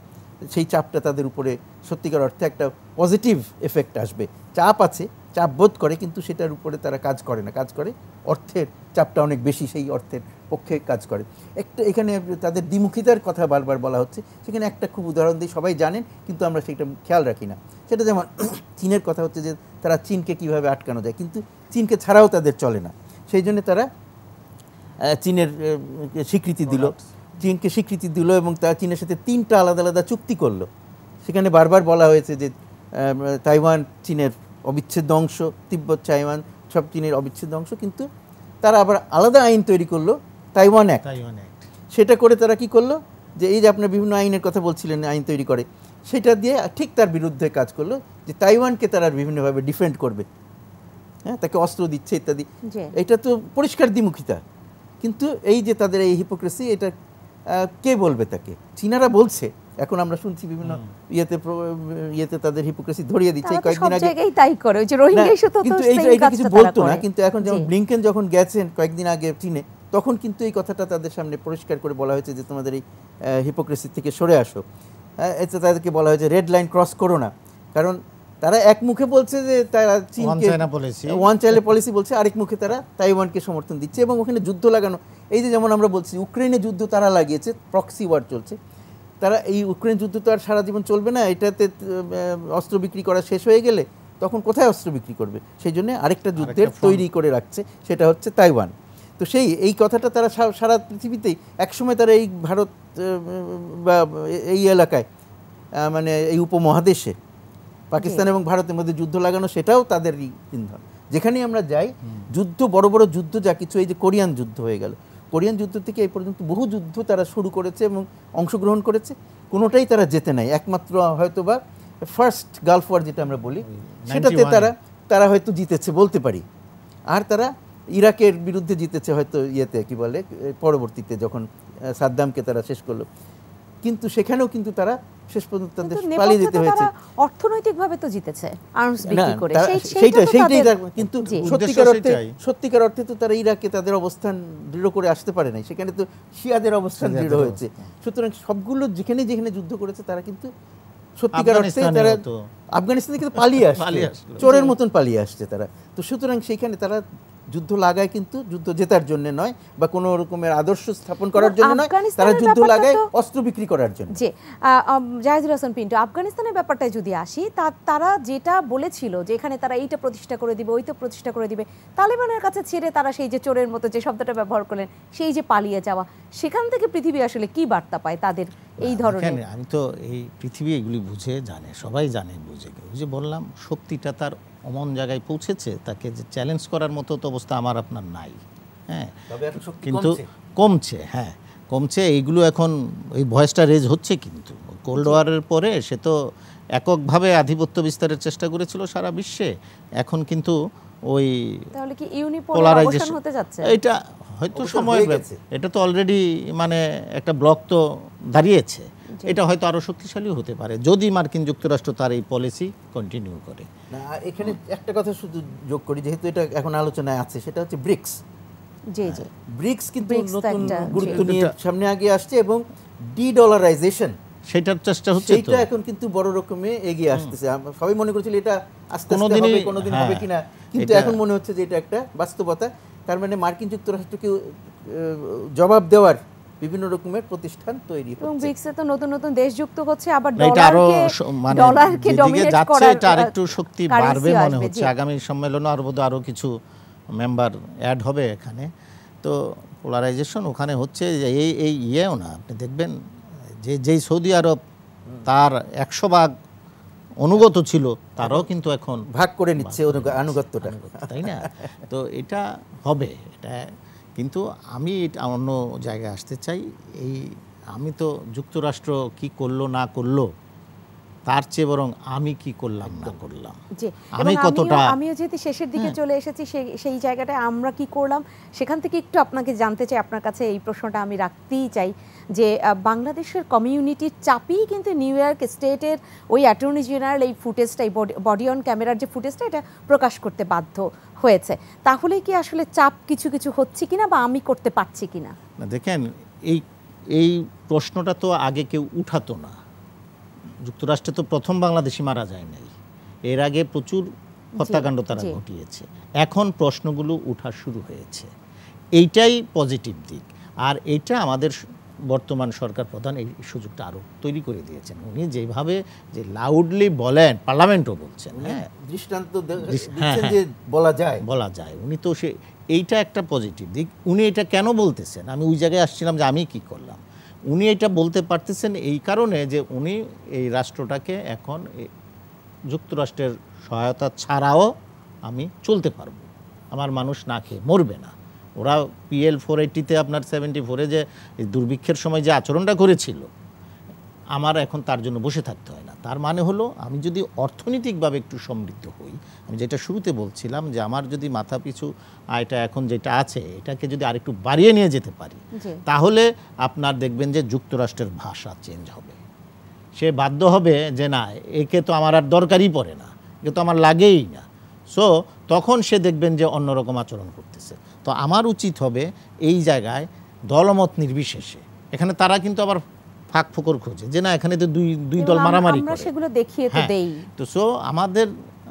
সেই চাপটা তাদের উপরে সত্যিকার অর্থে একটা পজিটিভ এফেক্ট আসবে। চাপ আছে, চাপ বোধ করে, কিন্তু সেটার উপরে তারা কাজ করে না, কাজ করে অর্থের চাপটা অনেক বেশি, সেই অর্থের পক্ষে কাজ করে। একটা এখানে তাদের দ্বিমুখিতার কথা বারবার বলা হচ্ছে, সেখানে একটা খুব উদাহরণ দিয়ে সবাই জানেন কিন্তু আমরা সেটা খেয়াল রাখি না। সেটা যেমন চীনের কথা হচ্ছে যে তারা চীনকে কীভাবে আটকানো যায়, কিন্তু চীনকে ছাড়াও তাদের চলে না, সেই জন্য তারা চীনের স্বীকৃতি দিল, চীনকে স্বীকৃতি দিল এবং তারা চীনের সাথে 3টা আলাদা আলাদা চুক্তি করলো। সেখানে বারবার বলা হয়েছে যে তাইওয়ান চীনের অবিচ্ছেদ্য অংশ, তিব্বত তাইওয়ান সব চীনের অবিচ্ছেদ্য অংশ, কিন্তু তারা আবার আলাদা আইন তৈরি করলো, তাইওয়ান অ্যাক্ট। সেটা করে তারা কি করলো যে এই যে আপনার বিভিন্ন আইনের কথা বলছিলেন, আইন তৈরি করে, সেটা দিয়ে ঠিক তার বিরুদ্ধে কাজ করলো, যে তাইওয়ানকে তারা বিভিন্নভাবে ডিফেন্ড করবে, হ্যাঁ, তাকে অস্ত্র দিচ্ছে ইত্যাদি। এটা তো পরিষ্কার দ্বিমুখিতা। কিন্তু এই যে তাদের এই হিপোক্রেসি, এটা কে বলবে তাকে? চীনারা বলছে, এখন আমরা শুনছি বিভিন্ন ইয়েতে তাদের হিপোক্রেসি ধরিয়ে দিচ্ছে। কয়েকদিন আগে কিন্তু এইটা কিছু বলতো না, কিন্তু এখন যেমন ব্লিংকেন যখন গেছেন কয়েকদিন আগে চীনে, তখন কিন্তু এই কথাটা তাদের সামনে পরিষ্কার করে বলা হয়েছে যে তোমাদের এই হিপোক্রেসি থেকে সরে আসো। এতে তাদেরকে বলা হয়েছে রেড লাইন ক্রস করো না, কারণ তারা এক মুখে বলছে যে তারা চীনকে ওয়ান চাইনা পলিসি বলছে, আরেক মুখে তারা তাইওয়ানকে সমর্থন দিচ্ছে এবং ওখানে যুদ্ধ লাগানো। এই যে যেমন আমরা বলছি ইউক্রেনে যুদ্ধ তারা লাগিয়েছে, প্রক্সি ওয়ার চলছে, তারা এই ইউক্রেন যুদ্ধ তো আর সারা জীবন চলবে না, এটাতে অস্ত্র বিক্রি করা শেষ হয়ে গেলে তখন কোথায় অস্ত্র বিক্রি করবে, সেই জন্য আরেকটা যুদ্ধের তৈরি করে রাখছে, সেটা হচ্ছে তাইওয়ান। তো এই কথাটা তারা সারা পৃথিবীতেই একসময় তারা এই ভারত বা এই এলাকায় মানে এই উপমহাদেশে পাকিস্তান এবং ভারতের মধ্যে যুদ্ধ লাগানো, সেটাও তাদেরই ইন্ধন। যেখানেই আমরা যাই যুদ্ধ, বড় বড় যুদ্ধ যা কিছু, এই যে কোরিয়ান যুদ্ধ হয়ে গেল, কোরিয়ান যুদ্ধ থেকে এই পর্যন্ত বহু যুদ্ধ তারা শুরু করেছে এবং অংশগ্রহণ করেছে, কোনোটাই তারা জেতে নাই। একমাত্র হয়তো বা ফার্স্ট গালফ ওয়ার যেটা আমরা বলি, সেটাতে তারা হয়তো জিতেছে বলতে পারি। আর তারা ইরাকের বিরুদ্ধে জিতেছে হয়তো ইয়েতে কি বলে পরবর্তীতে যখন সাদ্দামকে তারা শেষ করলো, কিন্তু সেখানেও কিন্তু তারা শেষ পর্যন্ত তাদের পালিয়ে যেতে হয়েছে। অর্থনৈতিকভাবে তো জিতেছে আর্মস বিক্রি করে, সেইটাই। কিন্তু সত্যিকার অর্থে তো তারা ইরাকে তাদের অবস্থান দৃঢ় করে আসতে পারে নাই, সেখানে তো শিয়াদের অবস্থান দৃঢ় হয়েছে। সুতরাং সবগুলো যেখানে যেখানে যুদ্ধ করেছে তারা কিন্তু সত্যিকার অর্থে তারা আফগানিস্তান থেকে পালিয়ে আসছে, চোরের মতন পালিয়ে আসছে তারা। তো সুতরাং সেইখানে তারা যুদ্ধ লাগায় কিন্তু যুদ্ধ জেতার জন্য নয় বা কোনো রকমের আদর্শ স্থাপন করার জন্য নয়, তারা যুদ্ধ লাগায় অস্ত্র বিক্রি করার জন্য। জি, জাহিদুল হাসান পিন্টু, আফগানিস্তানের ব্যাপারটায় যদি আসি, তারা যেটা বলেছিল যে এখানে তারা এইটা প্রতিষ্ঠা করে দিবে, ওইটা প্রতিষ্ঠা করে দিবে, তালেবানের কাছে ছেড়ে তারা সেই যে চোরের মতো যে শব্দটা ব্যবহার করলেন, সেই যে পালিয়ে যাওয়া, সেখান থেকে পৃথিবী আসলে কি বার্তা পায় তাদের এই ধরনের? আমি তো এই পৃথিবী এগুলি বুঝে জানে, সবাই জানে, বুঝে বললাম শক্তিটা তার অমন জায়গায় পৌঁছেছে, তাকে যে চ্যালেঞ্জ করার মতো তো অবস্থা আমার আপনার নাই। হ্যাঁ, কিন্তু কমছে, হ্যাঁ কমছে। এইগুলো এখন এই ভয়েসটা রেজ হচ্ছে, কিন্তু কোল্ড ওয়ারের পরে সে তো এককভাবে আধিপত্য বিস্তারের চেষ্টা করেছিল সারা বিশ্বে, এখন কিন্তু ওই তাহলে কি ইউনিপোলার অবসান হতে যাচ্ছে? এটা হয়তো সময়, এটা তো অলরেডি মানে একটা ব্লক তো দাঁড়িয়েছে, এটা হয়তো আরো শক্তিশালী হতে পারে যদি মার্কিন যুক্তরাষ্ট্র তার এই পলিসি কন্টিনিউ করে। না, এখানে একটা কথা শুধু যোগ করি, যেহেতু এটা এখন আলোচনায় আছে, সেটা হচ্ছে ব্রিক্স। জি জি ব্রিক্স কিন্তু BRICS তো নতুন একটা, গুরুত্ব জি। নিয়ে সামনে আগে আসছে এবং ডি-ডলারাইজেশন সেটার চেষ্টা হচ্ছে তো। সেইটা এখন কিন্তু বড় রকমে এগিয়ে আসতেছে। সবাই মনে করছিল এটা আস্তে আস্তে কোনোদিনই হবে, কোনোদিন হবে হ্যাঁ, কিনা, কিন্তু এটা- এখন মনে হচ্ছে যে এটা একটা বাস্তবতা। তার মানে মার্কিন যুক্তরাষ্ট্রকে জবাব দেওয়ার বিভিন্ন রকমের প্রতিষ্ঠান তৈরি এবং হচ্ছে। ব্রিক্সে তো নতুন নতুন দেশ যুক্ত হচ্ছে, আবার না, এটা আরো মানে ডলারকে যেদিকে ডমিনেট যাচ্ছে করার এটা আরেকটু শক্তি currency বাড়বে মনে আসবে, হচ্ছে। জি। আগামী সম্মেলনে আরো বোধহয় আরো কিছু মেম্বার অ্যাড হবে এখানে। তো পোলারাইজেশন ওখানে হচ্ছে যে এই ইয়েও না, আপনি দেখবেন যে যেই সৌদি আরব তার 100 ভাগ অনুগত ছিল তারাও কিন্তু এখন ভাগ করে নিচ্ছে আনুগত্যটা, তাই না? তো এটা হবে, এটা কিন্তু আমি এটা অন্য জায়গায় আসতে চাই। আমি তো যুক্তরাষ্ট্র কি করলো না করলো তার চেয়ে বরং আমি কি করলাম না করলাম, জি, আমি এবং কতটা আমিও যেহেতু শেষের দিকে চলে এসেছি সেই জায়গাটায় আমরা কি করলাম সেখান থেকে একটু আপনাকে জানতে চাই। আপনার কাছে এই প্রশ্নটা আমি রাখতেই চাই যে বাংলাদেশের কমিউনিটির চাপেই কিন্তু নিউ ইয়র্ক স্টেটের ওই অ্যাটর্নি জেনারেল এই ফুটেজটা, এই বডি অন ক্যামেরার যে ফুটেজটা, এটা প্রকাশ করতে বাধ্য হয়েছে। তাহলে কি আসলে চাপ কিছু কিছু হচ্ছে কিনা বা আমি করতে পারছি কিনা? না, দেখেন এই প্রশ্নটা তো আগে কেউ উঠাতো না। যুক্তরাষ্ট্রে তো প্রথম বাংলাদেশি মারা যায় নাই, এর আগে প্রচুর হত্যাকাণ্ড তারা ঘটিয়েছে। এখন প্রশ্নগুলো উঠা শুরু হয়েছে, এইটাই পজিটিভ দিক। আর এটা আমাদের বর্তমান সরকার প্রধান এই সুযোগটা আরও তৈরি করে দিয়েছেন। উনি যেভাবে যে লাউডলি বলেন, পার্লামেন্টও বলছেন, হ্যাঁ দৃষ্টান্ত হ্যাঁ, দিচ্ছেন যে বলা যায়, উনি তো এইটা একটা পজিটিভ দিক। উনি এটা কেন বলতেছেন, আমি ওই জায়গায় আসছিলাম যে আমি কি করলাম। উনি এটা বলতে পারতেছেন এই কারণে যে উনি এই রাষ্ট্রটাকে এখন যুক্তরাষ্ট্রের সহায়তা ছাড়াও আমি চলতে পারবো, আমার মানুষ না খেয়ে মরবে না। ওরা PL 480-তে আপনার 74-এ যে দুর্ভিক্ষের সময় যে আচরণটা করেছিল, আমার এখন তার জন্য বসে থাকতে হয় না। তার মানে হলো আমি যদি অর্থনৈতিকভাবে একটু সমৃদ্ধ হই, আমি যেটা শুরুতে বলছিলাম যে আমার যদি মাথা পিছু আয়টা এখন যেটা আছে এটাকে যদি আরেকটু বাড়িয়ে নিয়ে যেতে পারি, তাহলে আপনার দেখবেন যে যুক্তরাষ্ট্রের ভাষা চেঞ্জ হবে। সে বাধ্য হবে যে না, একে তো আমার আর দরকারই পড়ে না, একে তো আমার লাগেই না। সো তখন সে দেখবেন যে অন্যরকম আচরণ করতেছে। তো আমার উচিত হবে এই জায়গায় দলমত নির্বিশেষে, এখানে তারা কিন্তু আবার ফাঁক ফোকর খোঁজে যে না এখানে তো দুই দল মারামারি আমরা করে, সেগুলো দেখিয়ে তো দেই। তো সো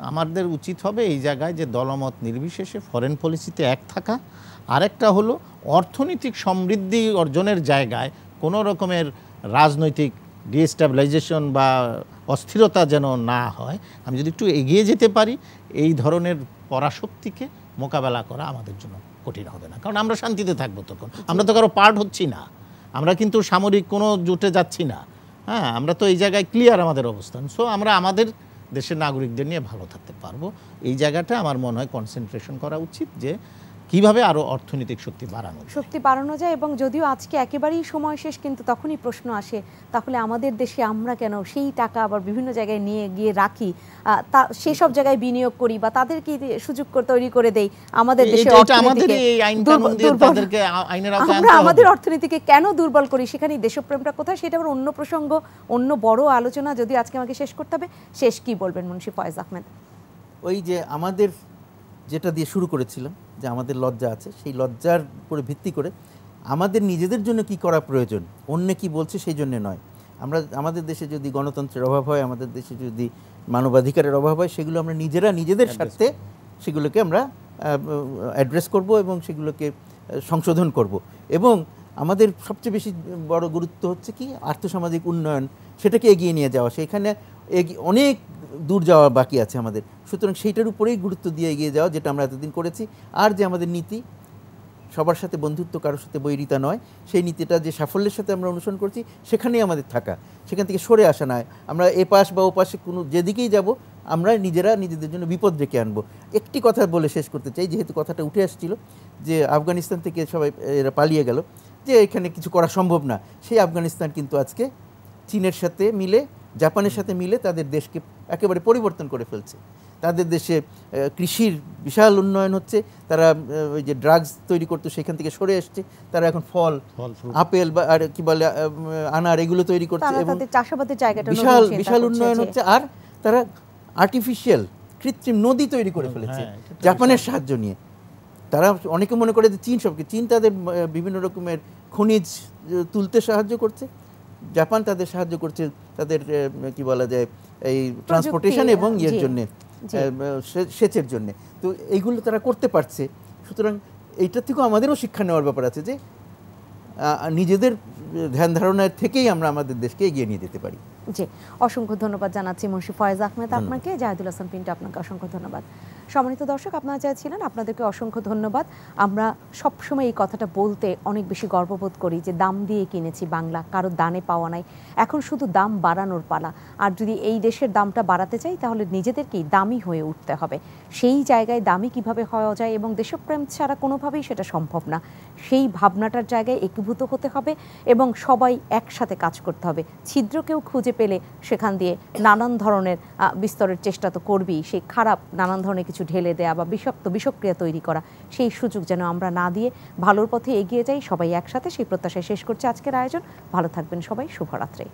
আমাদের উচিত হবে এই জায়গায় যে দলমত নির্বিশেষে ফরেন পলিসিতে এক থাকা। আরেকটা হলো অর্থনৈতিক সমৃদ্ধি অর্জনের জায়গায় কোনো রকমের রাজনৈতিক ডিস্টেবিলাইজেশন বা অস্থিরতা যেন না হয়। আমি যদি একটু এগিয়ে যেতে পারি, এই ধরনের পরাশক্তিকে মোকাবেলা করা আমাদের জন্য কঠিন হবে না, কারণ আমরা শান্তিতে থাকবো তখন। আমরা তো কারো পার্ট হচ্ছি না, আমরা কিন্তু সামরিক কোনো জোটে যাচ্ছি না, হ্যাঁ, আমরা তো এই জায়গায় ক্লিয়ার আমাদের অবস্থান। সো আমরা আমাদের দেশের নাগরিকদের নিয়ে ভালো থাকতে পারবো। এই জায়গাটা আমার মনে হয় কনসেন্ট্রেশন করা উচিত যে কিভাবে আরও অর্থনৈতিক শক্তি বাড়ানো যায়। এবং যদিও আজকে একেবারেই সময় শেষ, কিন্তু তখনই প্রশ্ন আসে তাহলে আমাদের দেশে আমরা কেন সেই টাকা আবার বিভিন্ন জায়গায় নিয়ে গিয়ে রাখি, সেসব জায়গায় বিনিয়োগ করি বা তাদেরকে সুযোগ তৈরি করে দেই আমাদের দেশে। আমরা আমাদের অর্থনীতিকে কেন দুর্বল করি, সেখানে দেশপ্রেমটা কোথায়, সেটা আবার অন্য প্রসঙ্গ, অন্য বড় আলোচনা। যদি আজকে আমাকে শেষ করতে হবে, শেষ কি বলবেন মুন্সি ফয়েজ আহমেদ? ওই যে আমাদের যেটা দিয়ে শুরু করেছিলাম যে আমাদের লজ্জা আছে, সেই লজ্জার উপরে ভিত্তি করে আমাদের নিজেদের জন্য কি করা প্রয়োজন, অন্য কি বলছে সেই জন্য নয়। আমাদের দেশে যদি গণতন্ত্রের অভাব হয়, আমাদের দেশে যদি মানবাধিকারের অভাব হয়, সেগুলো আমরা নিজেদের স্বার্থে সেগুলোকে আমরা অ্যাড্রেস করব এবং সেগুলোকে সংশোধন করব। এবং আমাদের সবচেয়ে বেশি বড় গুরুত্ব হচ্ছে কি আর্থসামাজিক উন্নয়ন, সেটাকে এগিয়ে নিয়ে যাওয়া। সেখানে অনেক দূর যাওয়া বাকি আছে আমাদের। সুতরাং সেইটার উপরেই গুরুত্ব দিয়ে এগিয়ে যাওয়া, যেটা আমরা এতদিন করেছি। আর যে আমাদের নীতি, সবার সাথে বন্ধুত্ব, কারোর সাথে বৈরিতা নয়, সেই নীতিটা যে সাফল্যের সাথে আমরা অনুসরণ করছি, সেখানেই আমাদের থাকা, সেখান থেকে সরে আসা নয়। আমরা এ পাশ বা ও পাশে কোনো যেদিকেই যাব, আমরা নিজেদের জন্য বিপদ ডেকে আনবো। একটি কথা বলে শেষ করতে চাই, যেহেতু কথাটা উঠে আসছিল যে আফগানিস্তান থেকে সবাই এরা পালিয়ে গেল, যে এখানে কিছু করা সম্ভব না। সেই আফগানিস্তান কিন্তু আজকে চীনের সাথে মিলে, জাপানের সাথে মিলে তাদের দেশকে একেবারে পরিবর্তন করে ফেলছে। তাদের দেশে কৃষির বিশাল উন্নয়ন হচ্ছে, তারা ওই যে ড্রাগস তৈরি করতো সেখান থেকে সরে এসছে, তারা এখন ফল, আপেল বা আর কি বলে আনার, এগুলো তৈরি করছে এবং বিশাল উন্নয়ন হচ্ছে। আর তারা আর্টিফিশিয়াল কৃত্রিম নদী তৈরি করে ফেলেছে জাপানের সাহায্য নিয়ে। তারা অনেকে মনে করে যে চীন তাদের বিভিন্ন রকমের খনিজ তুলতে সাহায্য করছে, জাপান তাদের সাহায্য করছে তাদের কি বলা যায় এই ট্রান্সপোর্টেশন এবং ইয়ের জন্যে, সেচের জন্যে। তো এইগুলো তারা করতে পারছে। সুতরাং এইটার থেকেও আমাদেরও শিক্ষা নেওয়ার ব্যাপার আছে যে নিজেদের ধ্যান ধারণার থেকেই আমরা আমাদের দেশকে এগিয়ে নিয়ে যেতে পারি। জি, অসংখ্য ধন্যবাদ জানাচ্ছি মুন্সি ফয়েজ আহমেদ আপনাকে, জাহিদুল হাসান পিন্টু আপনাকে অসংখ্য ধন্যবাদ। সম্মানিত দর্শক, আপনারা যারা ছিলেন আপনাদেরকে অসংখ্য ধন্যবাদ। আমরা সবসময় এই কথাটা বলতে অনেক বেশি গর্ববোধ করি যে দাম দিয়ে কিনেছি বাংলা, কারো দানে পাওয়া নাই। এখন শুধু দাম বাড়ানোর পালা। আর যদি এই দেশের দামটা বাড়াতে চাই তাহলে নিজেদেরকেই দামি হয়ে উঠতে হবে। সেই জায়গায় দামি কিভাবে হওয়া যায় এবং দেশপ্রেম ছাড়া কোনোভাবেই সেটা সম্ভব না, সেই ভাবনাটার জায়গায় একীভূত হতে হবে এবং সবাই একসাথে কাজ করতে হবে। ছিদ্রকেও খুঁজে পেলে সেখান দিয়ে নানান ধরনের বিস্তরের চেষ্টা তো করবেই, সেই খারাপ নানান ধরনের কিছু ঢেলে দেয়া বা বিষক্রিয়া তৈরি করা, সেই সুযোগ যেন আমরা না দিয়ে ভালোর পথে এগিয়ে যাই সবাই একসাথে, সেই প্রত্যাশায় শেষ করছে আজকের আয়োজন। ভালো থাকবেন সবাই, শুভরাত্রি।